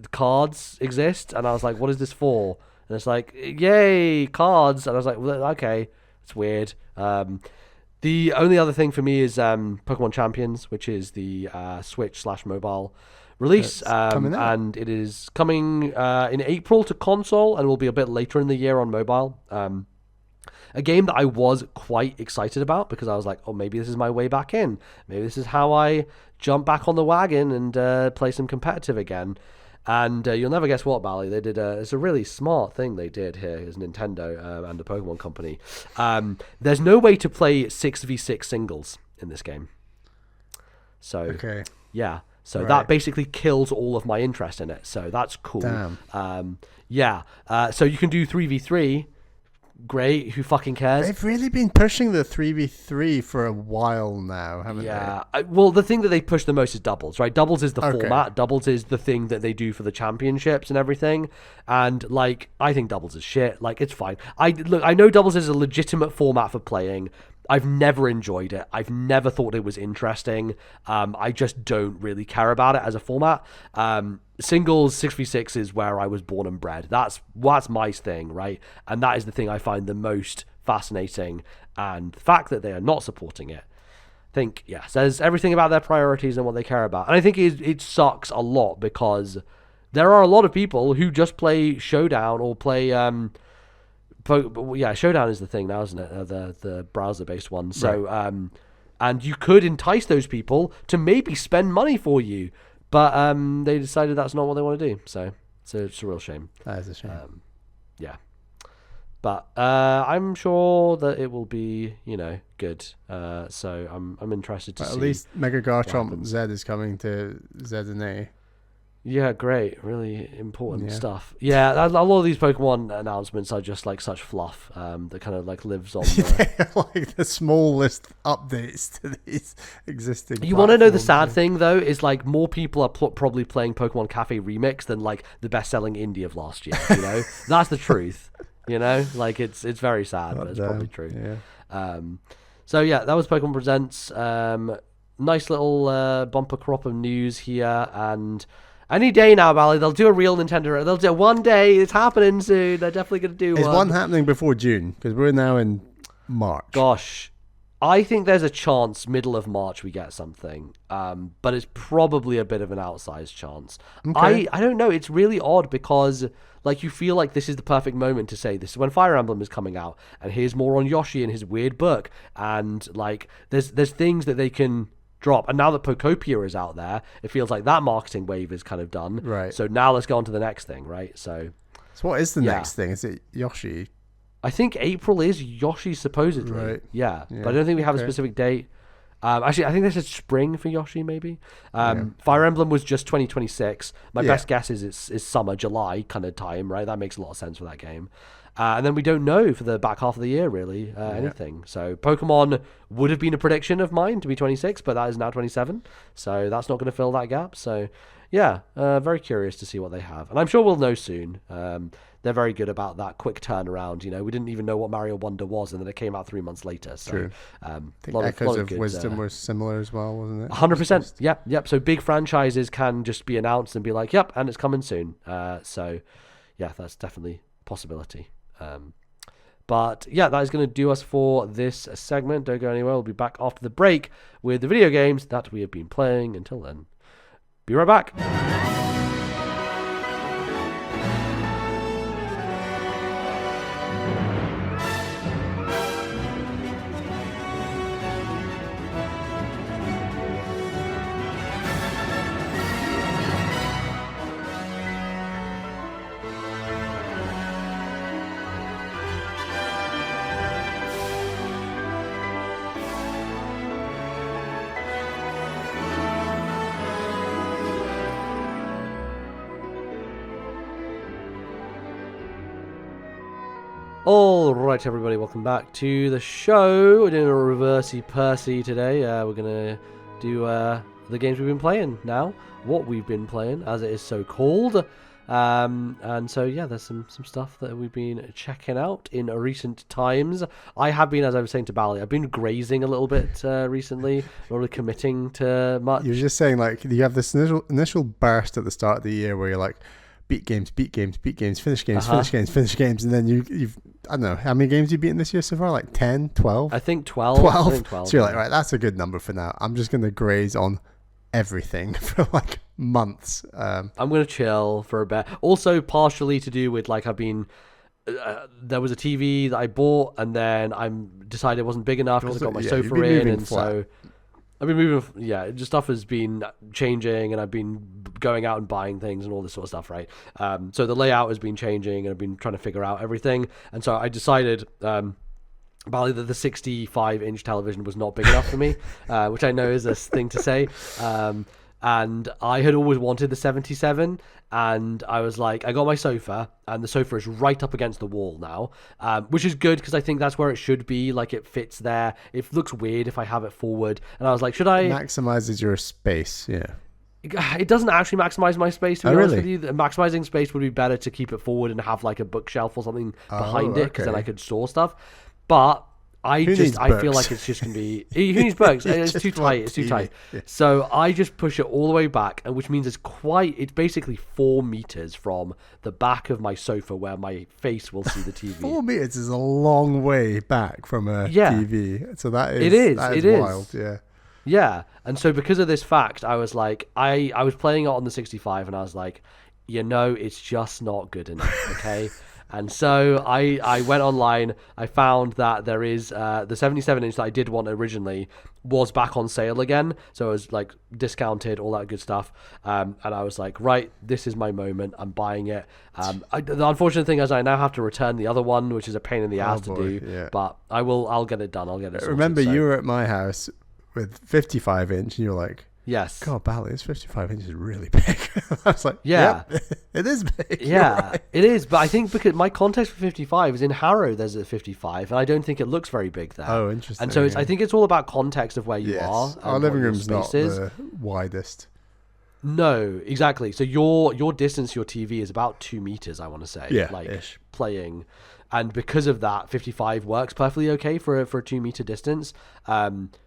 cards exist, and I was like, what is this for? And it's like, yay, cards. And I was like, well, okay, it's weird. The only other thing for me is Pokemon Champions, which is the Switch/mobile release. And it is coming in April to console, and will be a bit later in the year on mobile. A game that I was quite excited about, because I was like, oh, maybe this is my way back in. Maybe this is how I jump back on the wagon and play some competitive again. And you'll never guess what, Bally. They did it's a really smart thing they did here as Nintendo and the Pokemon Company. There's no way to play 6v6 singles in this game. So, So that basically kills all of my interest in it. So that's cool. Damn. So you can do 3v3, great. Who fucking cares? They've really been pushing the 3v3 for a while now, haven't they? Well, the thing that they push the most is doubles, right? Doubles is the Okay. format. Doubles is the thing that they do for the championships and everything. And like, I think doubles is shit. Like, it's fine. I know doubles is a legitimate format for playing. I've never enjoyed it. I've never thought it was interesting. I just don't really care about it as a format. Singles 6v6 is where I was born and bred. That's my thing, right? And that is the thing I find the most fascinating. And the fact that they are not supporting it, I think, says everything about their priorities and what they care about. And I think it sucks a lot because there are a lot of people who just play Showdown or play... Showdown is the thing now, isn't it? The browser-based one. So, right. And you could entice those people to maybe spend money for you, but they decided that's not what they want to do. So it's a real shame. That is a shame. But I'm sure that it will be, good. So I'm interested to see. At least Mega Garchomp Z is coming to Z and A. Yeah, great. Really important stuff. Yeah, a lot of these Pokemon announcements are just like such fluff that kind of like lives on like the smallest updates to these existing You want to know the sad thing, though, is like more people are probably playing Pokemon Cafe Remix than like the best-selling indie of last year, That's the truth, Like, it's very sad, but it's probably true. Yeah. That was Pokemon Presents. Nice little bumper crop of news here, and... Any day now, Bally, they'll do a real Nintendo. They'll do it one day. It's happening soon. They're definitely going to do one. Is one happening before June? Because we're now in March. Gosh, I think there's a chance middle of March we get something. But it's probably a bit of an outsized chance. Okay. I don't know. It's really odd because like you feel like this is the perfect moment to say this is when Fire Emblem is coming out. And here's more on Yoshi and his weird book. And like there's things that they can... drop, and now that Pokopia is out there, it feels like that marketing wave is kind of done. Right. So now let's go on to the next thing, right? So what is the next thing? Is it Yoshi? I think April is Yoshi supposedly. Right. Yeah. But I don't think we have a specific date. Actually, I think they said spring for Yoshi, maybe. Fire Emblem was just 2026. My best guess is it's summer, July kind of time, right? That makes a lot of sense for that game. And then we don't know for the back half of the year, really, anything. So Pokemon would have been a prediction of mine to be 26, but that is now 27. So that's not going to fill that gap. So, very curious to see what they have. And I'm sure we'll know soon. They're very good about that quick turnaround. We didn't even know what Mario Wonder was, and then it came out 3 months later. So, true. I think Echoes of Wisdom was similar as well, wasn't it? 100%. Yep. So big franchises can just be announced and be like, yep, and it's coming soon. That's definitely a possibility. But that is going to do us for this segment. Don't go anywhere. We'll be back after the break with the video games that we have been playing. Until then, be right back. All right, everybody, welcome back to the show. We're doing a reversey Percy today. We're going to do the games we've been playing now, what we've been playing, as it is so called. And so, there's some stuff that we've been checking out in recent times. I have been, as I was saying to Bally, I've been grazing a little bit recently, not really committing to much. You're just saying, like, you have this initial burst at the start of the year where you're like, beat games, finish games, and then you've I don't know, how many games have you beaten this year so far? Like 10, 12? I think 12. 12. So you're like, right, that's a good number for now. I'm just going to graze on everything for like months. I'm going to chill for a bit. Also, partially to do with like I've been... there was a TV that I bought, and then I decided it wasn't big enough because I got my sofa in, and so... I've been moving, just stuff has been changing, and I've been going out and buying things and all this sort of stuff, right? So the layout has been changing, and I've been trying to figure out everything. And so I decided, Bally, that the 65-inch television was not big enough for me, which I know is a thing to say. and I had always wanted the 77, and I was like, I got my sofa, and the sofa is right up against the wall now, which is good because I think that's where it should be. Like, it fits there. It looks weird if I have it forward, and I was like, should I? It maximizes your space, yeah. It doesn't actually maximize my space, to be honest really? with you. Maximizing space would be better to keep it forward and have like a bookshelf or something behind it, because then I could store stuff. But I feel like it's just gonna be, who needs books? It's too tight. It's too tight. Yeah. So I just push it all the way back, and which means it's basically 4 meters from the back of my sofa where my face will see the TV. 4 meters is a long way back from a TV. So that is wild. Yeah. Yeah. And so because of this fact, I was like, I was playing it on the 65, and I was like, it's just not good enough. Okay. And so I went online. I found that there is the 77-inch that I did want originally was back on sale again. So it was like discounted, all that good stuff. And I was like, right, this is my moment. I'm buying it. The unfortunate thing is I now have to return the other one, which is a pain in the ass to do. Yeah. But I'll get it done. I'll get it sorted. Remember, you were at my house with 55-inch, and you were like, yes. God, Bally, this 55 inches is really big. I was like, yeah, yep, it is big. Yeah, right. It is. But I think because my context for 55 is in Harrow, there's a 55, and I don't think it looks very big there. Oh, interesting. And so I think it's all about context of where you are. Our living room's not the widest. No, exactly. So your distance to your TV is about 2 meters, I want to say. Yeah, like ish. Playing. And because of that, 55 works perfectly okay for a 2 meter distance.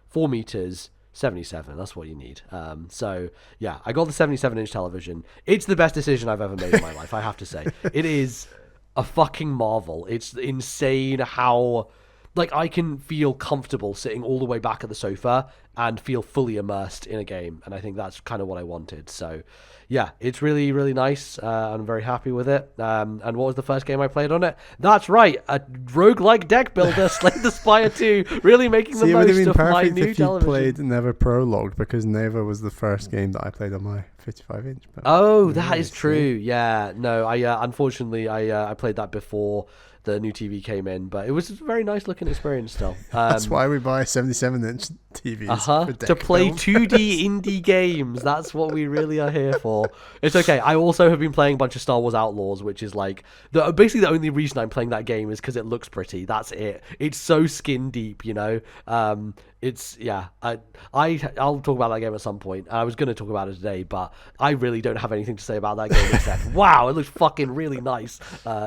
4 meters, 77, that's what you need. So yeah, I got the 77-inch television. It's the best decision I've ever made in my life, I have to say. It is a fucking marvel. It's insane how like I can feel comfortable sitting all the way back at the sofa and feel fully immersed in a game, and I think that's kind of what I wanted. So yeah, it's really, really nice. I'm very happy with it. And what was the first game I played on it? That's right, a roguelike deck builder, Slay the Spire II, really making the most of my new television. You played Neva Prologue, because Neva was the first game that I played on my 55-inch. Oh, that is true. Yeah, no, unfortunately I played that before the new TV came in, but it was a very nice looking experience still. That's why we buy 77-inch TVs to play 2D indie games. That's what we really are here for. It's okay. I also have been playing a bunch of Star Wars Outlaws, which is like basically the only reason I'm playing that game is because it looks pretty. That's it. It's so skin deep, It's I'll talk about that game at some point. I was going to talk about it today, but I really don't have anything to say about that game except wow, it looks fucking really nice.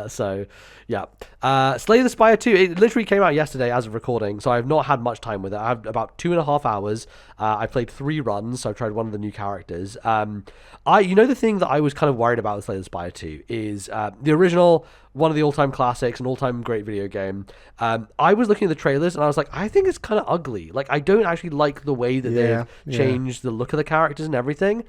So yeah, Slay the Spire 2. It literally came out yesterday as of recording, so I've not had much time with it. I have about 2.5 hours. I played 3 runs, so I tried one of the new characters. The thing that I was kind of worried about with Slay the Spire 2 is the original, one of the all-time classics, an all-time great video game. I was looking at the trailers and I was like, I think it's kind of ugly. Like, I don't actually like the way that they've changed the look of the characters and everything.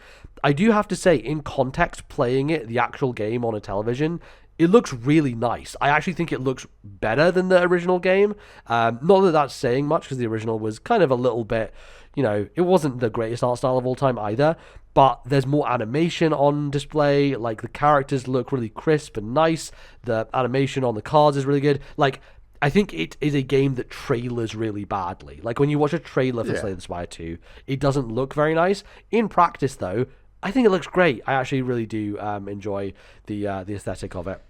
I do have to say, in context, playing the actual game on a television, it looks really nice. I actually think it looks better than the original game. Not that that's saying much, because the original was kind of a little bit, it wasn't the greatest art style of all time either. But there's more animation on display. Like, the characters look really crisp and nice. The animation on the cards is really good. Like, I think it is a game that trailers really badly. Like, when you watch a trailer for Slay the Spire 2, it doesn't look very nice. In practice, though, I think it looks great. I actually really do enjoy the aesthetic of it.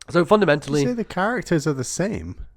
So fundamentally, you say the characters are the same.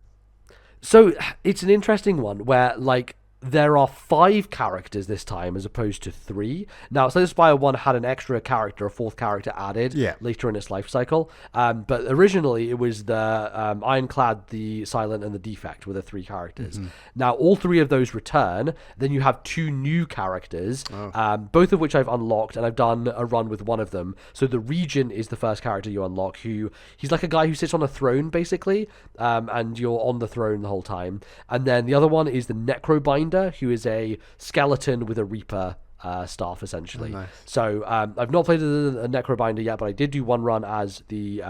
So it's an interesting one where, like, there are 5 characters this time as opposed to 3. Now, Slay the Spire 1 had an extra character, a 4th character added later in its life cycle. But originally, it was the Ironclad, the Silent, and the Defect were the 3 characters. Mm-hmm. Now, all 3 of those return. Then you have 2 new characters, both of which I've unlocked, and I've done a run with one of them. So the Regent is the first character you unlock, he's like a guy who sits on a throne, basically, and you're on the throne the whole time. And then the other one is the Necrobinder, who is a skeleton with a Reaper staff, essentially. Oh, nice. So I've not played a Necrobinder yet, but I did do one run as the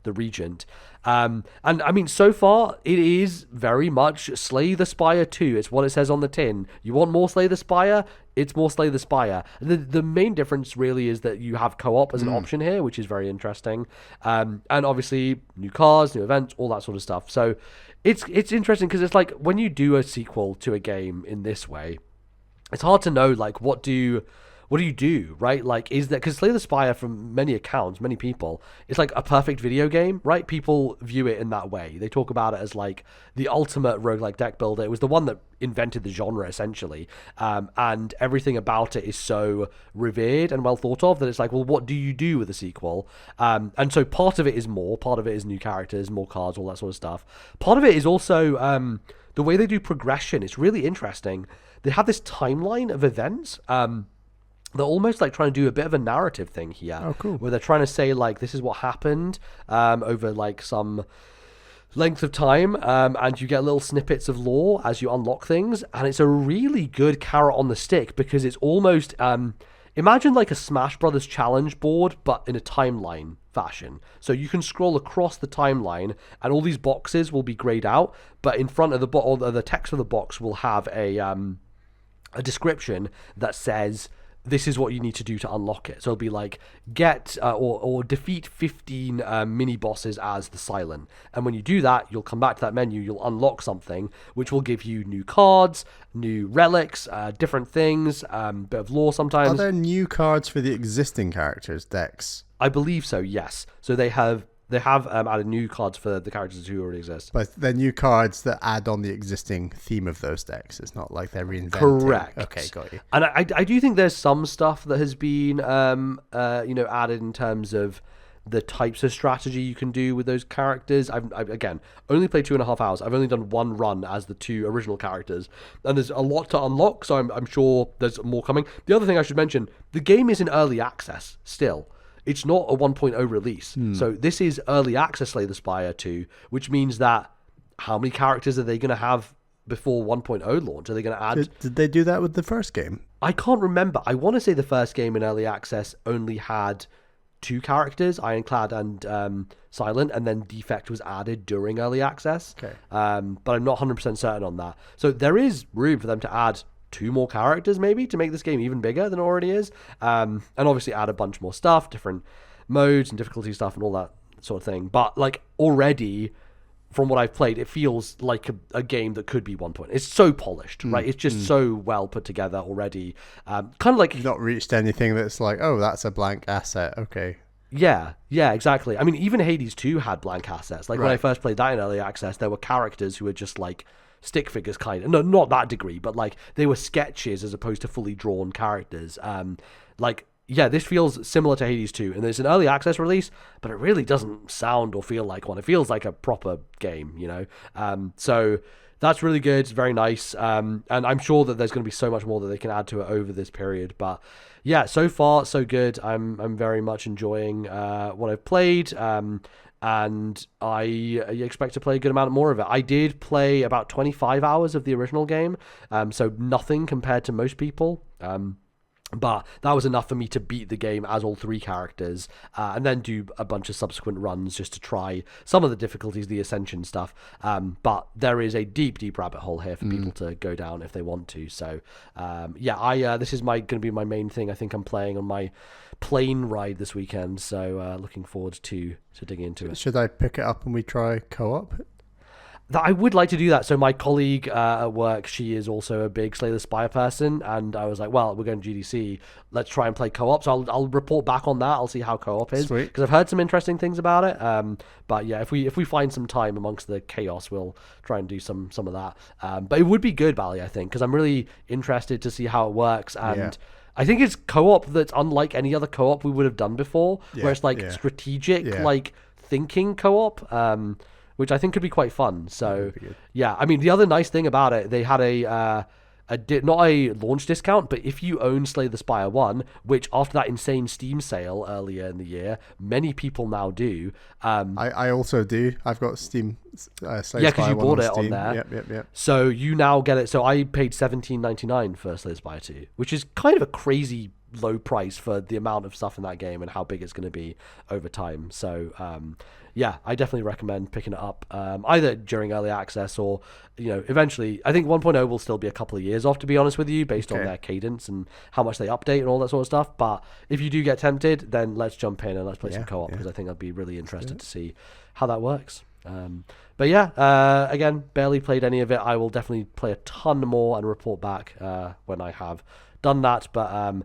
Regent. And I mean, so far, it is very much Slay the Spire 2. It's what it says on the tin. You want more Slay the Spire? It's more Slay the Spire. The main difference really is that you have co-op as an option here, which is very interesting. And obviously, new cars, new events, all that sort of stuff. So it's interesting because it's like when you do a sequel to a game in this way, it's hard to know, like, what do what do you do, right? Like, is that because Slay the Spire, from many accounts, many people, it's like a perfect video game, right? People view it in that way. They talk about it as like the ultimate roguelike deck builder. It was the one that invented the genre, essentially, and everything about it is so revered and well thought of that it's like, well, what do you do with a sequel? And so part of it is more, part of it is new characters, more cards, all that sort of stuff. Part of it is also the way they do progression. It's really interesting. They have this timeline of events. They're almost like trying to do a bit of a narrative thing here. Oh, cool. Where they're trying to say, like, this is what happened over, like, some length of time, and you get little snippets of lore as you unlock things, and it's a really good carrot on the stick, because it's almost... imagine, like, a Smash Brothers challenge board, but in a timeline fashion. So you can scroll across the timeline, and all these boxes will be grayed out, but in front of the text of the box will have a description that says, this is what you need to do to unlock it. So it'll be like, get or defeat 15 mini bosses as the Silent. And when you do that, you'll come back to that menu, you'll unlock something, which will give you new cards, new relics, different things, bit of lore sometimes. Are there new cards for the existing characters' decks? I believe so, yes. So they have added new cards for the characters who already exist. But they're new cards that add on the existing theme of those decks. It's not like they're reinventing. Correct. Okay, got you. And I do think there's some stuff that has been added in terms of the types of strategy you can do with those characters. I've again only played 2.5 hours. I've only done one run as the two original characters, and there's a lot to unlock. So I'm sure there's more coming. The other thing I should mention: the game is in early access still. It's not a 1.0 release. So this is early access Slay the Spire 2, which means that how many characters are they going to have before 1.0 launch? Are they going to add... Did they do that with the first game? I can't remember. I want to say the first game in early access only had 2 characters, Ironclad and Silent, and then Defect was added during early access. Okay. But I'm not 100% certain on that. So there is room for them to add 2 more characters maybe to make this game even bigger than it already is, and obviously add a bunch more stuff, different modes and difficulty stuff and all that sort of thing. But like already from what I've played, it feels like a game that could be 1.0. It's so polished, right? It's just so well put together already. Kind of like... You've not reached anything that's like, oh, that's a blank asset. Okay. Yeah, exactly. I mean, even Hades 2 had blank assets. Like when I first played that in early access, there were characters who were just like stick figures kind of. No, not that degree, but like they were sketches as opposed to fully drawn characters. This feels similar to Hades 2, and there's an early access release, but it really doesn't sound or feel like one. It feels like a proper game, you know? So that's really good. It's very nice. And I'm sure that there's going to be so much more that they can add to it over this period. But yeah, so far, so good. I'm very much enjoying what I've played. And I expect to play a good amount more of it. I did play about 25 hours of the original game, so nothing compared to most people. But that was enough for me to beat the game as all 3 characters, and then do a bunch of subsequent runs just to try some of the difficulties, the Ascension stuff. But there is a deep, deep rabbit hole here for people to go down if they want to. So, this is going to be my main thing. I think I'm playing on my plane ride this weekend, so looking forward to digging into it. Should I pick it up and we try co-op? I would like to do that. So my colleague at work, she is also a big Slay the Spire person, and I was like, well, we're going to GDC. Let's try and play co-op. So I'll report back on that. I'll see how co-op is, because I've heard some interesting things about it. But yeah, if we find some time amongst the chaos, we'll try and do some of that. But it would be good, Bally, I think, because I'm really interested to see how it works. And I think it's co-op that's unlike any other co-op we would have done before, where it's like strategic, like thinking co-op. Which I think could be quite fun. So, yeah, I mean, the other nice thing about it, they had not a launch discount, but if you own Slay the Spire 1, which after that insane Steam sale earlier in the year, many people now do. I also do. I've got Steam Slay the Spire 1 because you bought it Steam. on there. Yep. So you now get it. So I paid $17.99 for Slay the Spire 2, which is kind of a crazy low price for the amount of stuff in that game and how big it's going to be over time. So, yeah, I definitely recommend picking it up either during early access or, eventually. I think 1.0 will still be a couple of years off, to be honest with you, based on their cadence and how much they update and all that sort of stuff. But if you do get tempted, then let's jump in and let's play some co-op, because I think I'd be really interested to see how that works. But yeah, again, barely played any of it. I will definitely play a ton more and report back when I have done that. But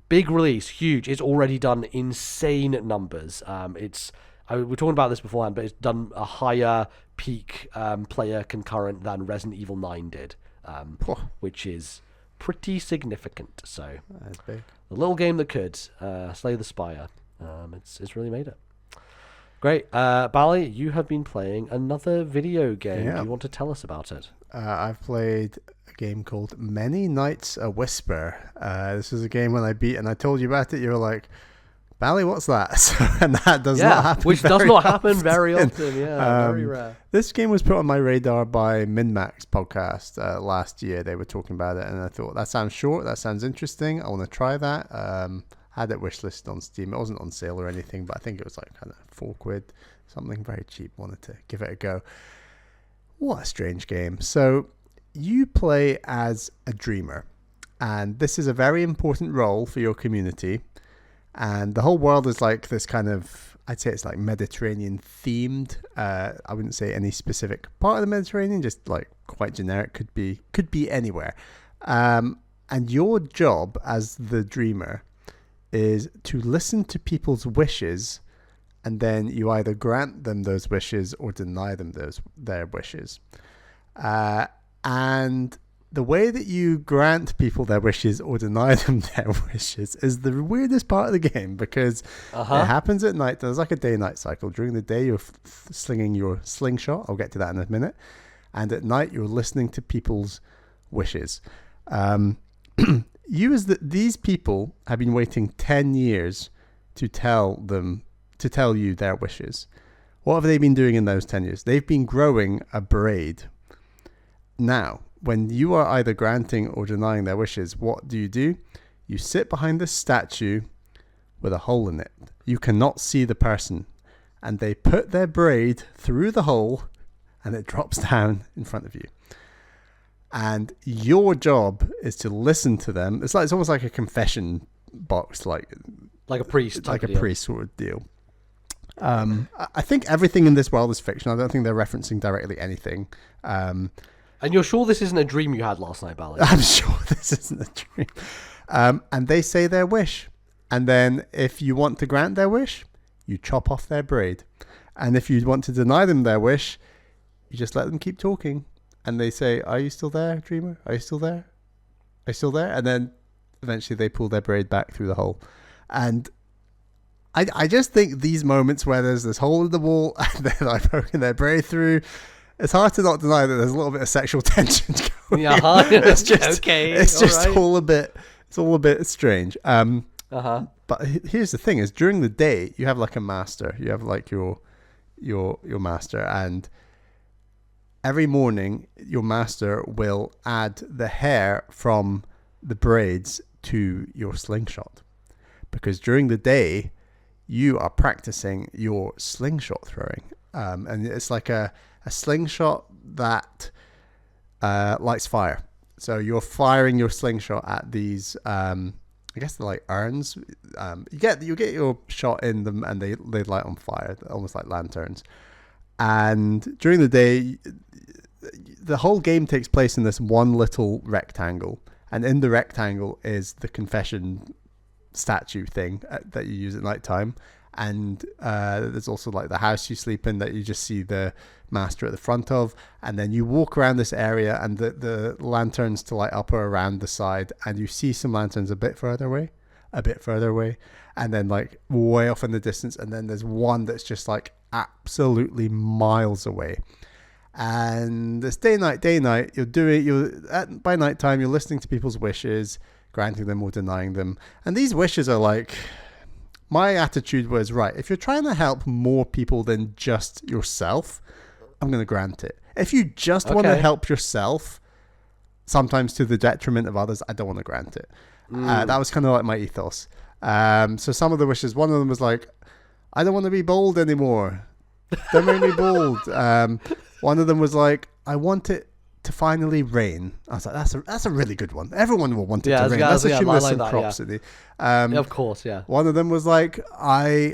big release, huge. It's already done insane numbers. We're talking about this beforehand, but it's done a higher peak player concurrent than Resident Evil 9 did, which is pretty significant. So that's big. The little game that could slay the Spire. It's really made it. Great. Bally, you have been playing another video game. Yeah. Do you want to tell us about it? I've played a game called Many Nights a Whisper. This is a game when I beat, and I told you about it, you were like, Bally, what's that? And that does not happen which does not happen very often. Yeah, very rare. This game was put on my radar by MinMax podcast last year. They were talking about it, and I thought, that sounds short, that sounds interesting. I want to try that. Had it wishlisted on Steam. It wasn't on sale or anything, but I think it was like kind of £4, something very cheap. Wanted to give it a go. What a strange game. So you play as a dreamer, and this is a very important role for your community. And the whole world is like this kind of, I'd say it's like Mediterranean themed. I wouldn't say any specific part of the Mediterranean, just like quite generic, could be anywhere. And your job as the dreamer is to listen to people's wishes, and then you either grant them those wishes or deny them their wishes. And the way that you grant people their wishes or deny them their wishes is the weirdest part of the game, because it happens at night. There's like a day-night cycle. During the day, you're slinging your slingshot. I'll get to that in a minute. And at night, you're listening to people's wishes. These people have been waiting 10 years to tell you their wishes. What have they been doing in those 10 years? They've been growing a braid. Now, when you are either granting or denying their wishes, what do? You sit behind this statue with a hole in it. You cannot see the person. And they put their braid through the hole, and it drops down in front of you. And your job is to listen to them. It's almost like a confession box, like a priest, priest sort of deal. I think everything in this world is fiction. I don't think they're referencing directly anything. And you're sure this isn't a dream you had last night, Bally? I'm sure this isn't a dream. And they say their wish. And then if you want to grant their wish, you chop off their braid. And if you want to deny them their wish, you just let them keep talking. And they say, are you still there, dreamer? Are you still there? Are you still there? And then eventually they pull their braid back through the hole. And I just think these moments where there's this hole in the wall and they're like poking their braid through, it's hard to not deny that there's a little bit of sexual tension going on. It's just okay. It's just all a bit strange. But here's the thing: is during the day you have like a master. You have like your master, and every morning your master will add the hair from the braids to your slingshot, because during the day you are practicing your slingshot throwing, and it's like a slingshot that lights fire. So you're firing your slingshot at these, I guess they're like urns. You get your shot in them, and they light on fire, almost like lanterns. And during the day, the whole game takes place in this one little rectangle, and in the rectangle is the confession statue thing that you use at nighttime. And there's also like the house you sleep in that you just see the master at the front of, and then you walk around this area, and the lanterns to light up are around the side, and you see some lanterns a bit further away, and then like way off in the distance, and then there's one that's just like absolutely miles away. And it's day night. By nighttime you're listening to people's wishes, granting them or denying them, and these wishes are like, my attitude was, right, if you're trying to help more people than just yourself, I'm going to grant it. If you just want to help yourself, sometimes to the detriment of others, I don't want to grant it. That was kind of like my ethos. So some of the wishes, one of them was like, I don't want to be bald anymore. Don't make me bald. One of them was like, I want it to finally rain. I was like, that's a really good one. Everyone will want it to rain. Let's assume there's some props in it. Of course, yeah. One of them was like, I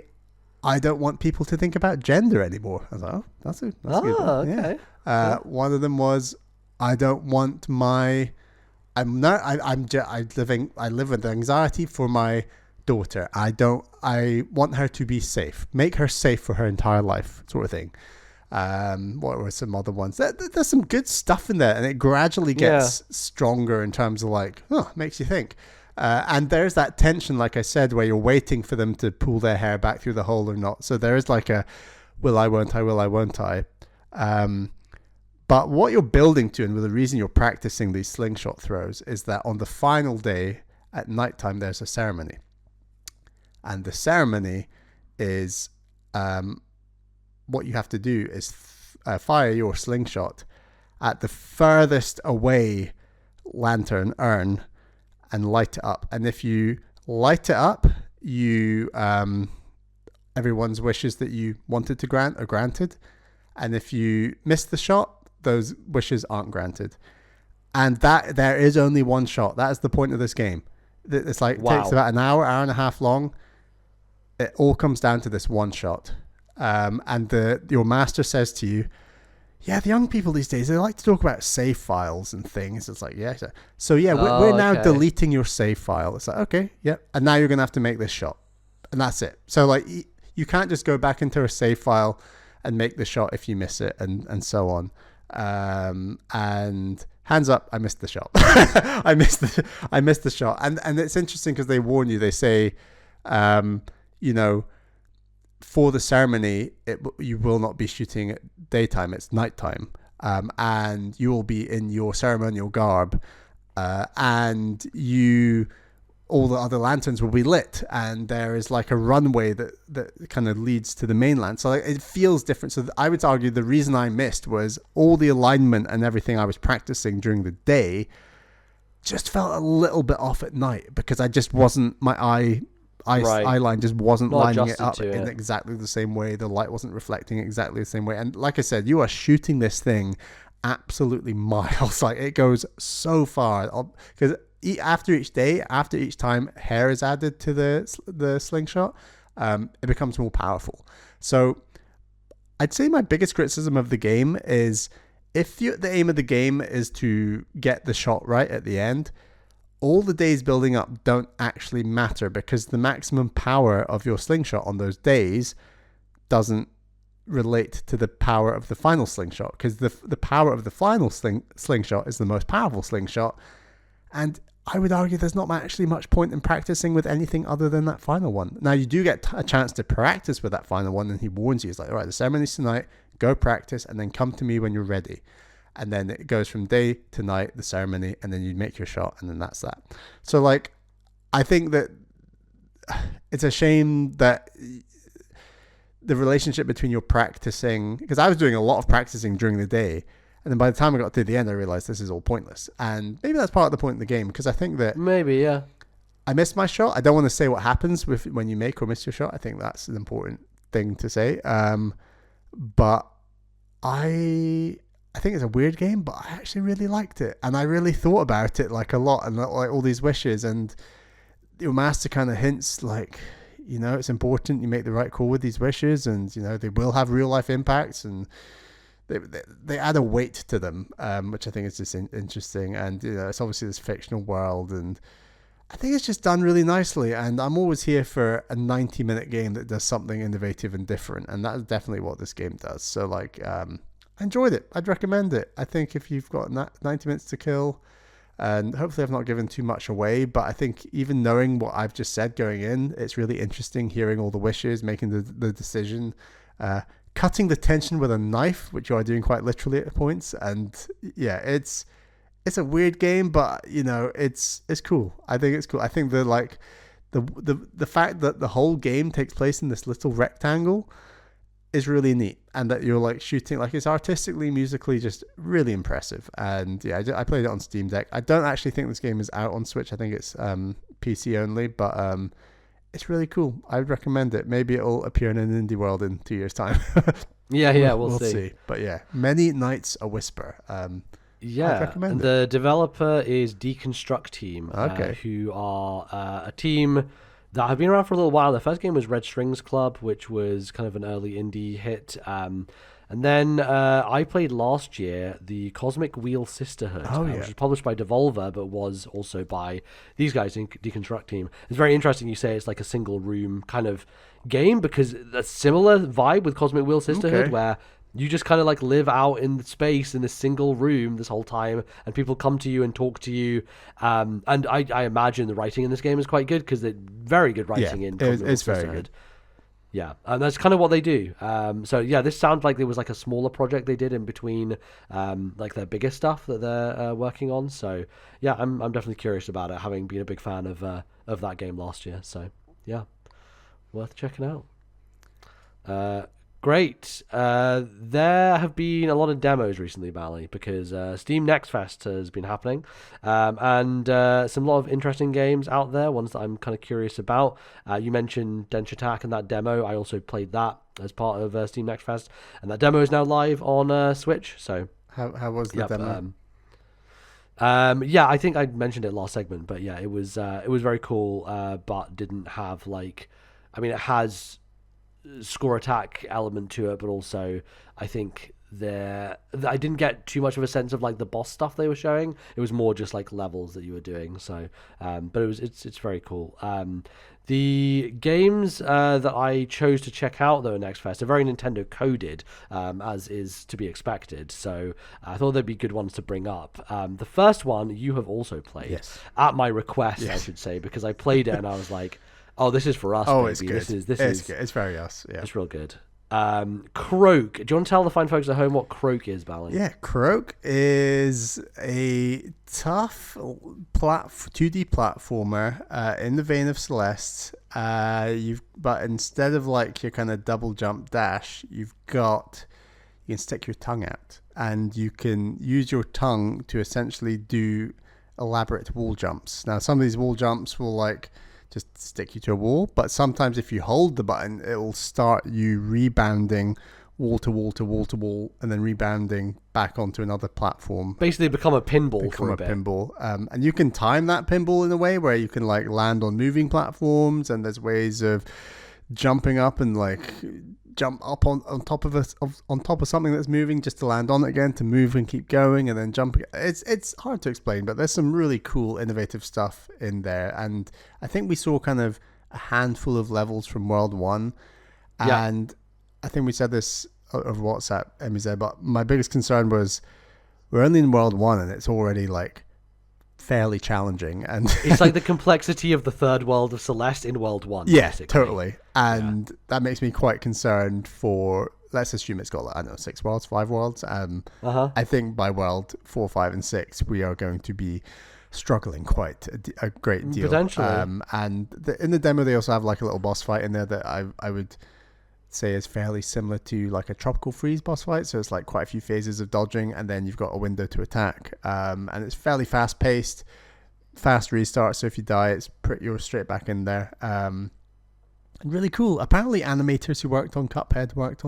don't want people to think about gender anymore. I was like, oh, that's a good one. Okay. Yeah. One of them was, I don't want my I'm not. I live with anxiety for my daughter. I want her to be safe. Make her safe for her entire life, sort of thing. What were some other ones? There's some good stuff in there, and it gradually gets stronger in terms of like, makes you think. And there's that tension, like I said, where you're waiting for them to pull their hair back through the hole or not. So there is like a will I, won't I, will I, won't I. But what you're building to, and the reason you're practicing these slingshot throws, is that on the final day at nighttime, there's a ceremony. And the ceremony is what you have to do is fire your slingshot at the furthest away lantern urn and light it up. And if you light it up, you everyone's wishes that you wanted to grant are granted. And if you miss the shot, those wishes aren't granted. And that there is only one shot. That is the point of this game. It's like takes about an hour and a half long. It all comes down to this one shot. And your master says to you, the young people these days, they like to talk about save files and things. It's like, So we're now deleting your save file. It's like, okay, yeah. And now you're going to have to make this shot. And that's it. So like you can't just go back into a save file and make the shot if you miss it and so on. And hands up, I missed the shot. I missed the shot. And it's interesting because they warn you. They say, for the ceremony, you will not be shooting at daytime. It's nighttime. And you will be in your ceremonial garb. And all the other lanterns will be lit, and there is like a runway that kind of leads to the mainland. So it feels different. So I would argue the reason I missed was all the alignment and everything I was practicing during the day just felt a little bit off at night because I just wasn't, my eye line just wasn't lining it up in exactly the same way. The light wasn't reflecting exactly the same way. And like I said, you are shooting this thing absolutely miles. Like it goes so far because after each time hair is added to the slingshot, it becomes more powerful. So I'd say my biggest criticism of the game is if the aim of the game is to get the shot right at the end, all the days building up don't actually matter because the maximum power of your slingshot on those days doesn't relate to the power of the final slingshot, because the power of the final slingshot is the most powerful slingshot. And I would argue there's not actually much point in practicing with anything other than that final one. Now, you do get a chance to practice with that final one, and he warns you. He's like, all right, the ceremony's tonight, go practice, and then come to me when you're ready. And then it goes from day to night, the ceremony, and then you make your shot, and then that's that. So, like, I think that it's a shame that the relationship between your practicing, because I was doing a lot of practicing during the day, and then by the time I got to the end, I realized this is all pointless. And maybe that's part of the point of the game, because I think that I missed my shot. I don't want to say what happens when you make or miss your shot. I think that's an important thing to say. But I think it's a weird game, but I actually really liked it. And I really thought about it like a lot, and like all these wishes. And your master kind of hints like, it's important you make the right call with these wishes, and, they will have real life impacts, and they add a weight to them, which I think is just interesting. And it's obviously this fictional world, and I think it's just done really nicely. And I'm always here for a 90-minute game that does something innovative and different, and that's definitely what this game does. So like, I enjoyed it. I'd recommend it. I think if you've got 90 minutes to kill, and hopefully I've not given too much away, but I think even knowing what I've just said going in, it's really interesting hearing all the wishes, making the decision, cutting the tension with a knife, which you are doing quite literally at points. And yeah, it's a weird game, but it's cool. I think it's cool. I think the fact that the whole game takes place in this little rectangle is really neat, and that you're like shooting, like it's artistically, musically just really impressive. And yeah, I played it on Steam Deck. I don't actually think this game is out on Switch. I think it's PC only, but it's really cool. I would recommend it. Maybe it'll appear in an indie world in 2 years' time. We'll see. But yeah, Many Nights a Whisper. I'd recommend the developer is Deconstruct Team, who are a team that have been around for a little while. The first game was Red Strings Club, which was kind of an early indie hit. And then I played last year the Cosmic Wheel Sisterhood, which was published by Devolver, but was also by these guys in Deconstruct Team. It's very interesting you say it's like a single room kind of game, because a similar vibe with Cosmic Wheel Sisterhood, where you just kind of like live out in the space in this single room this whole time, and people come to you and talk to you. And I imagine the writing in this game is quite good, because they're very good writing in Cosmic Wheel Sisterhood. Very good. Yeah, and that's kind of what they do. So yeah, this sounds like there was like a smaller project they did in between, like their bigger stuff that they're working on. So yeah, I'm definitely curious about it, having been a big fan of that game last year. So yeah, worth checking out. Great. There have been a lot of demos recently, Bally, because Steam Next Fest has been happening, and some lot of interesting games out there, ones that I'm kind of curious about. You mentioned Dench Attack and that demo. I also played that as part of Steam Next Fest, and that demo is now live on Switch. So how was the demo? Yeah, I think I mentioned it last segment, but yeah, it was very cool, but didn't have like, I mean, it has score attack element to it, but also I think I didn't get too much of a sense of like the boss stuff they were showing. It was more just like levels that you were doing. So but it's very cool. The games that I chose to check out though Next Fest are very Nintendo coded, as is to be expected. So I thought they'd be good ones to bring up. The first one you have also played, at my request, I should say, because I played it and I was like, oh, this is for us. Oh, baby. It's good. This is good. It's very us. Yeah, it's real good. Croak. Do you want to tell the fine folks at home what Croak is, Bally? Yeah, Croak is a tough 2D platformer in the vein of Celeste. But instead of like your kind of double jump dash, you can stick your tongue out, and you can use your tongue to essentially do elaborate wall jumps. Now, some of these wall jumps will like just stick you to a wall, but sometimes if you hold the button, it will start you rebounding wall to wall to wall to wall, and then rebounding back onto another platform. Basically become a pinball for a bit. Pinball. And you can time that pinball in a way where you can like land on moving platforms, and there's ways of jumping up and like jump up on top of something that's moving just to land on it again, to move and keep going, and then jump. It's hard to explain, but there's some really cool innovative stuff in there. And I think we saw kind of a handful of levels from World 1, and I think we said this over WhatsApp, MZ, but my biggest concern was we're only in World 1 and it's already like fairly challenging, and it's like the complexity of the third world of Celeste in World 1. Yeah, basically. Totally. And that makes me quite concerned for, let's assume it's got, I don't know, 6 worlds, 5 worlds. I think by world 4, 5, and 6, we are going to be struggling quite a great deal. Potentially. And in the demo, they also have like a little boss fight in there that I would say is fairly similar to like a Tropical Freeze boss fight. So it's like quite a few phases of dodging, and then you've got a window to attack. And it's fairly fast paced, fast restart. So if you die, you're straight back in there. Really cool. Apparently animators who worked on Cuphead work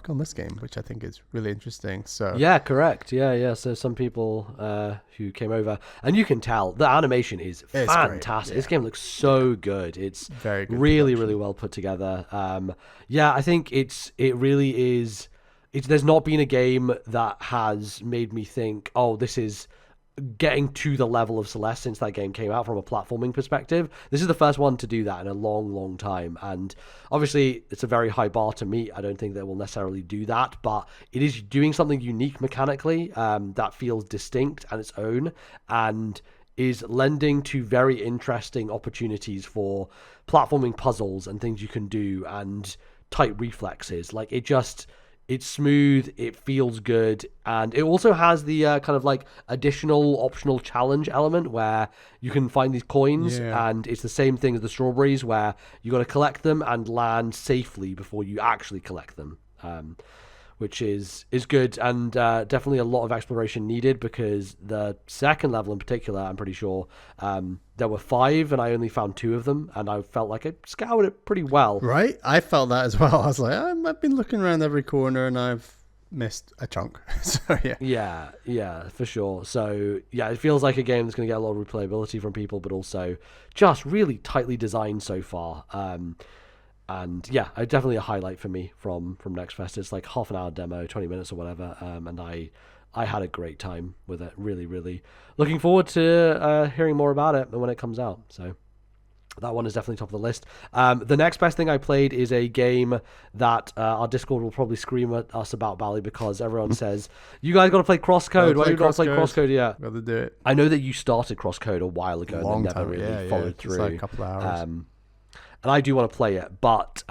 on this game, which I think is really interesting. So yeah, correct. Yeah. So some people who came over, and you can tell the animation is fantastic. This game looks so good. It's very good, really well put together. I think it really is. There's not been a game that has made me think, oh, this is getting to the level of Celeste since that game came out from a platforming perspective. This is the first one to do that in a long time, and obviously it's a very high bar to meet. I don't think that will necessarily do that, but it is doing something unique mechanically that feels distinct and its own, and is lending to very interesting opportunities for platforming puzzles and things you can do, and tight reflexes. Like it's smooth, it feels good, and it also has the kind of like additional optional challenge element where you can find these coins, and it's the same thing as the strawberries where you got to collect them and land safely before you actually collect them, which is good, and definitely a lot of exploration needed, because the second level in particular, I'm pretty sure there were 5 and I only found 2 of them, and I felt like I scoured it pretty well. Right? I felt that as well. I was like, I've been looking around every corner and I've missed a chunk. So yeah. Yeah, for sure. So yeah, it feels like a game that's going to get a lot of replayability from people, but also just really tightly designed so far. And yeah, definitely a highlight for me from Next Fest. It's like half an hour demo, 20 minutes or whatever, and I had a great time with it. Really, really looking forward to hearing more about it when it comes out. So that one is definitely top of the list. The next best thing I played is a game that our Discord will probably scream at us about, Bally, because everyone says, you guys got to play Crosscode. Why do you not play Crosscode yet? Got to do it. I know that you started Crosscode a while ago and never really followed through. It's like a couple of hours. And I do want to play it, but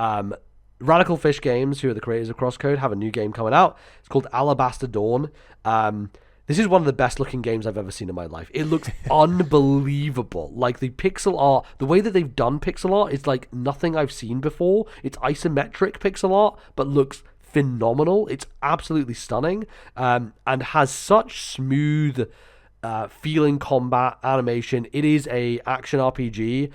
Radical Fish Games, who are the creators of Crosscode, have a new game coming out. It's called Alabaster Dawn. This is one of the best looking games I've ever seen in my life. It looks unbelievable. Like the pixel art, the way that they've done pixel art is like nothing I've seen before. It's isometric pixel art, but looks phenomenal. It's absolutely stunning, and has such smooth feeling combat animation. It is a action RPG,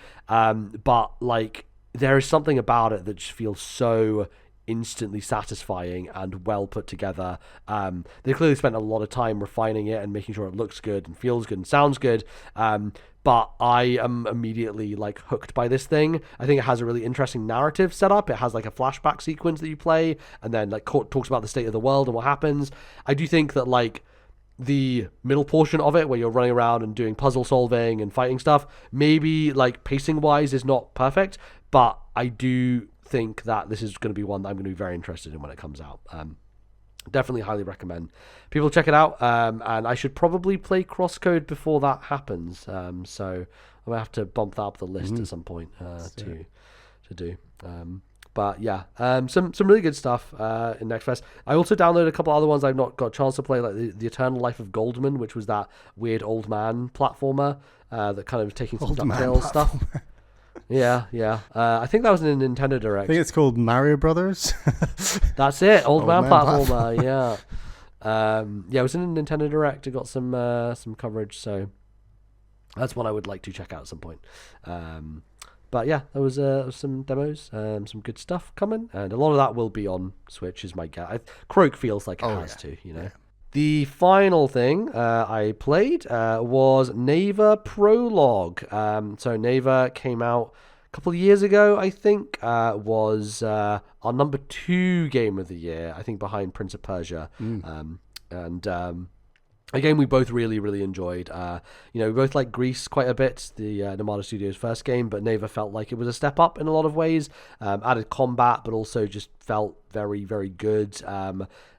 but like there is something about it that just feels so instantly satisfying and well put together. They clearly spent a lot of time refining it and making sure it looks good and feels good and sounds good. But I am immediately like hooked by this thing. I think it has a really interesting narrative setup. It has like a flashback sequence that you play and then like talks about the state of the world and what happens. I do think that like the middle portion of it where you're running around and doing puzzle solving and fighting stuff, maybe like pacing wise is not perfect, but I do think that this is going to be one that I'm going to be very interested in when it comes out. Definitely highly recommend people check it out, and I should probably play Crosscode before that happens, so I'm going to have to bump that up the list at some point to do. But yeah, some really good stuff in Next Fest. I also downloaded a couple other ones I've not got a chance to play, like the Eternal Life of Goldman, which was that weird old man platformer that kind of taking some DuckTales stuff. Yeah. I think that was in a Nintendo Direct. I think it's called Mario Brothers. That's it, old man platformer. Yeah. Yeah, it was in a Nintendo Direct. It got some coverage, so that's one I would like to check out at some point. But yeah, there was some demos, some good stuff coming, and a lot of that will be on Switch, is my guess. Croak feels like it has to, you know. Yeah. The final thing I played was Neva Prologue. So Neva came out a couple of years ago, I think. Was our number 2 game of the year, I think, behind Prince of Persia. A game we both really, really enjoyed. We both like Greece quite a bit, the Nomada Studios' first game, but Neva felt like it was a step up in a lot of ways. Added combat, but also just felt very, very good.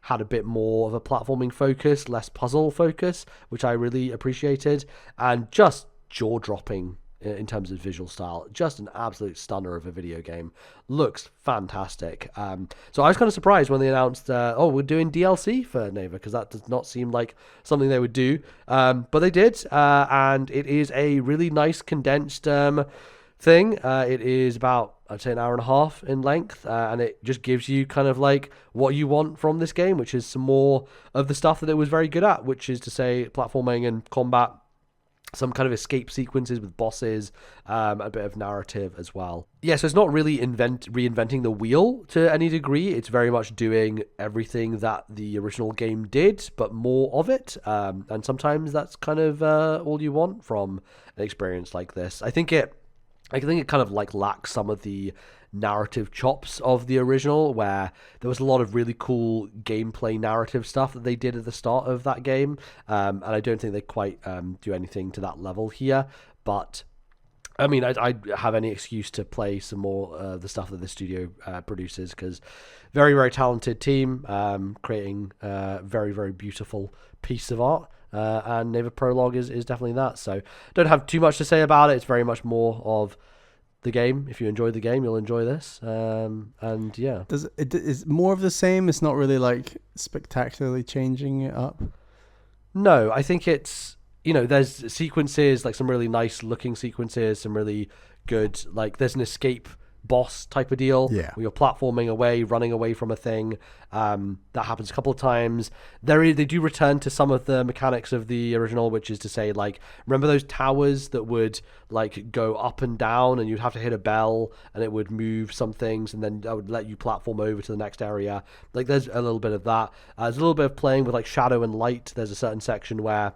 Had a bit more of a platforming focus, less puzzle focus, which I really appreciated. And just jaw-dropping in terms of visual style. Just an absolute stunner of a video game. Looks fantastic. So I was kind of surprised when they announced, we're doing DLC for Neva, because that does not seem like something they would do. But they did, and it is a really nice condensed thing. It is about, I'd say, an hour and a half in length, and it just gives you kind of like what you want from this game, which is some more of the stuff that it was very good at, which is to say platforming and combat, some kind of escape sequences with bosses, a bit of narrative as well. Yeah, so it's not really reinventing the wheel to any degree. It's very much doing everything that the original game did, but more of it. And sometimes that's kind of all you want from an experience like this. I think it kind of like lacks some of the narrative chops of the original, where there was a lot of really cool gameplay narrative stuff that they did at the start of that game, and I don't think they quite do anything to that level here. But I mean, I have any excuse to play some more the stuff that the studio produces, because very, very talented team creating a very, very beautiful piece of art. And Neva Prologue is definitely that. So don't have too much to say about it. It's very much more of the game. If you enjoyed the game, you'll enjoy this. And yeah, is more of the same? It's not really like spectacularly changing it up. No, I think it's, there's sequences, like some really nice looking sequences, some really good, like there's an escape boss type of deal, Yeah. where you're platforming away, running away from a thing. That happens a couple of times. They do return to some of the mechanics of the original, which is to say, like, remember those towers that would like go up and down, and you'd have to hit a bell, and it would move some things, and then that would let you platform over to the next area. Like, there's a little bit of that. There's a little bit of playing with like shadow and light. There's a certain section where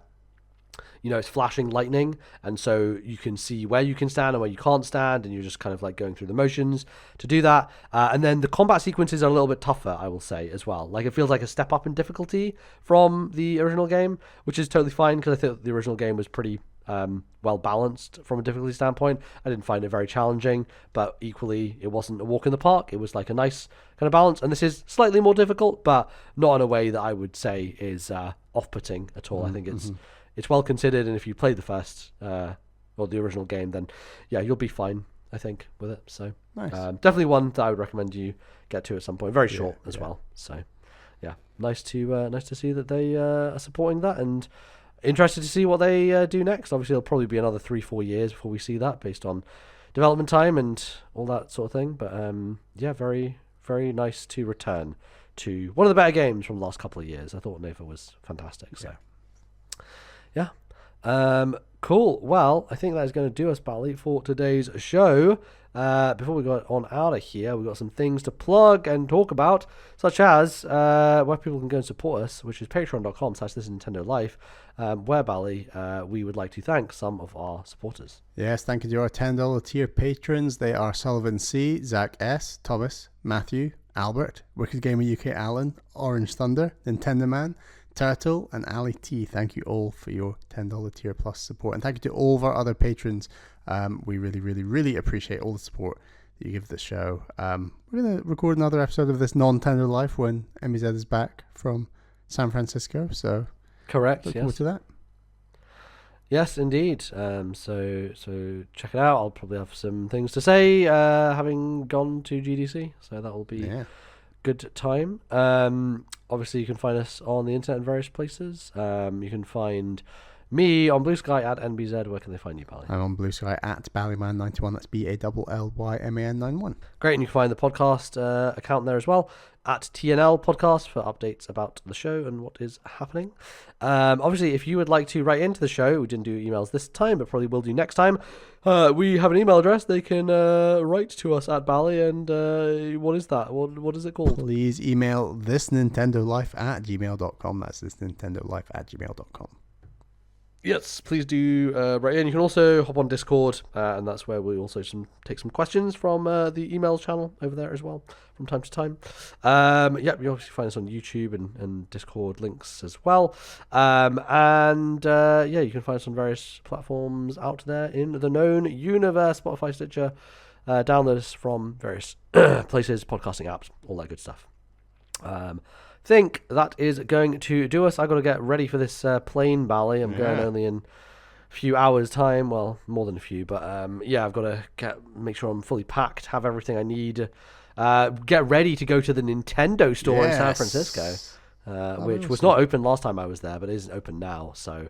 it's flashing lightning, and so you can see where you can stand and where you can't stand, and you're just kind of like going through the motions to do that. And then the combat sequences are a little bit tougher, I will say, as well. Like, it feels like a step up in difficulty from the original game, which is totally fine, because I think the original game was pretty well balanced from a difficulty standpoint. I didn't find it very challenging, but equally it wasn't a walk in the park. It was like a nice kind of balance, and this is slightly more difficult, but not in a way that I would say is off-putting at all. I think it's well considered, and if you play the first or the original game, then yeah, you'll be fine, I think, with it. So nice. Definitely one that I would recommend you get to at some point. Very short as well. So yeah, nice to see that they are supporting that, and interested to see what they do next. Obviously, it'll probably be another 3-4 years before we see that, based on development time and all that sort of thing. But yeah, very, very nice to return to one of the better games from the last couple of years. I thought Neva was fantastic. So yeah. Cool. Well, I think that is going to do us, Bally, for today's show. Before we go on out of here, we've got some things to plug and talk about, such as where people can go and support us, which is patreon.com/ThisNintendoLife, where, Bally, we would like to thank some of our supporters. Yes, thank you to our $10 tier patrons. They are Sullivan C, Zach S, Thomas, Matthew, Albert, Wicked Gamer UK Alan, Orange Thunder, Nintendo Man, Turtle, and Ali T. Thank you all for your $10 tier plus support, and thank you to all of our other patrons. We really, really, really appreciate all the support that you give this show. We're going to record another episode of this non-Nintendo Life when MBZ is back from San Francisco, so correct. Look forward to that. Yes, indeed. So check it out. I'll probably have some things to say, having gone to GDC, so that will be good time. Obviously, you can find us on the internet in various places. You can find me on Blue Sky at NBZ. Where can they find you, Bally? I'm on Blue Sky at Ballyman91. That's BALLYMAN91. Great, and you can find the podcast account there as well, at TNL Podcast, for updates about the show and what is happening. Obviously, if you would like to write into the show, we didn't do emails this time, but probably will do next time. We have an email address. They can write to us at Bally, and what is that? What is it called? Please email thisnintendolife@gmail.com. That's thisnintendolife@gmail.com. Yes, please do write in. You can also hop on Discord, and that's where we also take some questions from the email channel over there as well from time to time. You obviously find us on YouTube and Discord links as well. You can find us on various platforms out there in the known universe, Spotify, Stitcher. Download us from various places, podcasting apps, all that good stuff. Think that is going to do us. I got to get ready for this plane, Bally. I'm going only in a few hours time. Well, more than a few, but I've got to make sure I'm fully packed, have everything I need, get ready to go to the Nintendo store in San Francisco, which was not open last time I was there, but it isn't open now. So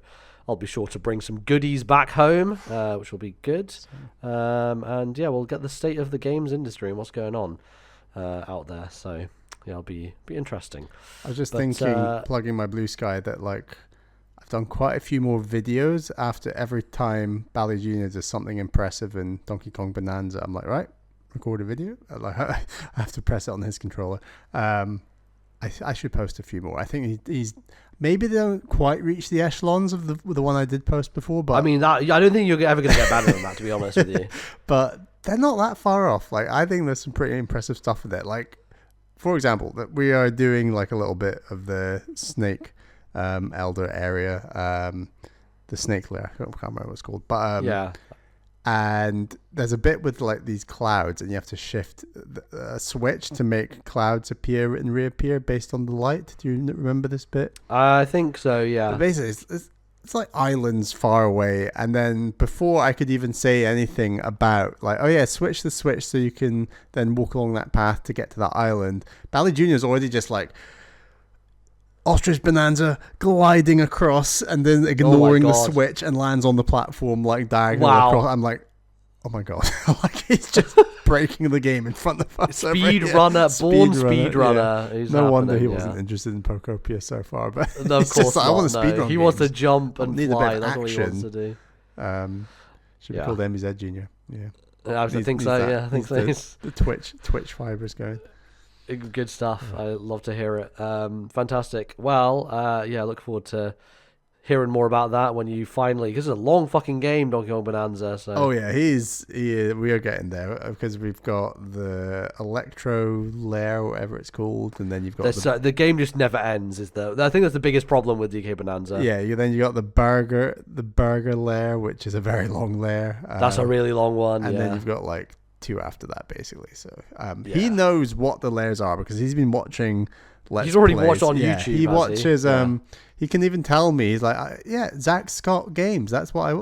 I'll be sure to bring some goodies back home, which will be good. We'll get the state of the games industry and what's going on out there. So yeah, it'll be interesting. I was just thinking, plugging my Blue Sky, that like I've done quite a few more videos after every time Bally Jr. does something impressive in Donkey Kong Bonanza. I'm like, right, record a video. I have to press it on his controller. I should post a few more. I think he's maybe they don't quite reach the echelons of the one I did post before, but I mean, I don't think you're ever going to get better than that, to be honest with you. But they're not that far off. Like, I think there's some pretty impressive stuff with it. Like, for example, that we are doing like a little bit of the snake elder area, the snake lair. I can't remember what it's called, but and there's a bit with like these clouds, and you have to shift a switch to make clouds appear and reappear based on the light. Do you remember this bit? I think so. Yeah. But basically, it's like islands far away, and then before I could even say anything about like, oh yeah, switch the switch so you can then walk along that path to get to that island, Bally Jr. is already just like Ostrich Bonanza gliding across and then ignoring the switch and lands on the platform like diagonal across. I'm like, oh my god, like he's just breaking the game in front of us. Speedrunner, born speedrunner. Yeah. No wonder he wasn't interested in Pokopia so far. But no, of course not. I want to speedrun. He games. wants to jump and fly. That's all he wants to do. Should be called MZ Junior. Yeah. I think so. Yeah, I think so. The Twitch fibers going. Good stuff. I love to hear it. Fantastic. Well, look forward to hearing more about that when you finally, because it's a long fucking game, Donkey Kong Bonanza. So. Oh yeah, we are getting there because we've got the Electro Lair, whatever it's called, and then you've got the game just never ends. I think that's the biggest problem with DK Bonanza. Yeah, then you got the Burger Lair, which is a very long lair. That's a really long one. And then you've got like 2 after that, basically. So he knows what the layers are because he's been watching. He's already watched on YouTube. He watches. He can even tell me. He's like, Zach Scott games. That's who I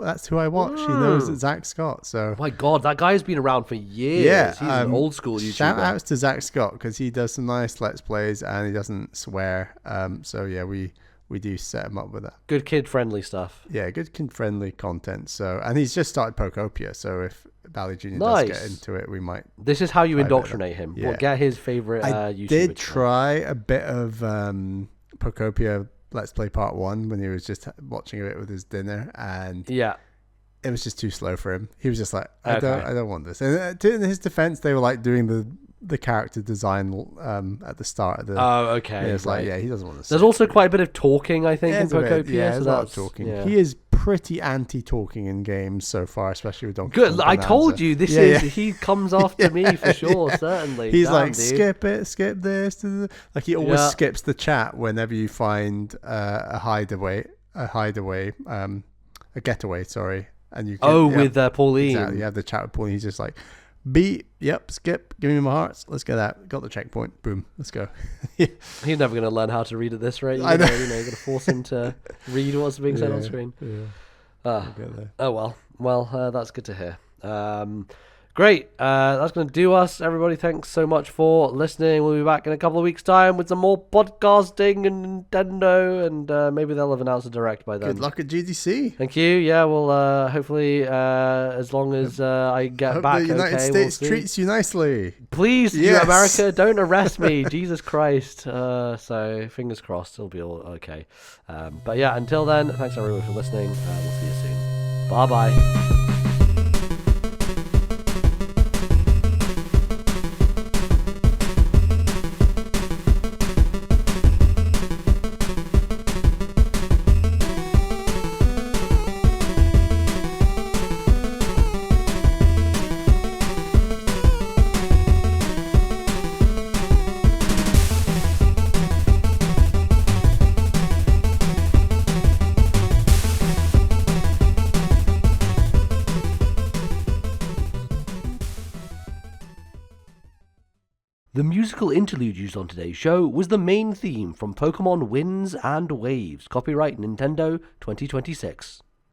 watch. He knows that Zach Scott. So my God, that guy has been around for years. Yeah, he's an old school YouTuber. Shout outs to Zach Scott because he does some nice Let's Plays and he doesn't swear. So yeah, we do set him up with that. Good kid friendly stuff. Yeah, good kid friendly content. So and he's just started Pokopia. So if Bally Junior does get into it, we might. This is how you indoctrinate him. Yeah. We'll get his favorite YouTuber. I did try a bit of Pokopia Let's Play Part 1 when he was just watching it with his dinner, and it was just too slow for him. He was just like, I don't want this. And in his defense, they were like doing the character design at the start of the. Oh, okay. And it's like, he doesn't want to. There's also quite a bit of talking, I think, in Pokopia. There's a lot of talking. Yeah. He is pretty anti-talking in games so far, especially with Donkey Kong. Good. I told you this is. He comes after me for sure. Certainly. He's like, skip it, skip this. Like he always skips the chat whenever you find a getaway. Sorry, and you. With Pauline. Exactly. You have the chat with Pauline. He's just like. Beat, skip, give me my hearts, let's get that. Got the checkpoint, boom, let's go. He's never going to learn how to read at this rate. You're going to force him to read what's being said on screen. Well, that's good to hear. Great. That's going to do us, everybody. Thanks so much for listening. We'll be back in a couple of weeks' time with some more podcasting and Nintendo, and maybe they'll have announced a direct by then. Good luck at GDC. Thank you. Yeah, well, hopefully, as long as I get back, the United States treats you nicely. Please, you America, don't arrest me. Jesus Christ. So, fingers crossed, it'll be all okay. But yeah, until then, thanks everyone for listening. We'll see you soon. Bye-bye. The musical interlude used on today's show was the main theme from Pokémon Winds and Waves, copyright Nintendo 2026.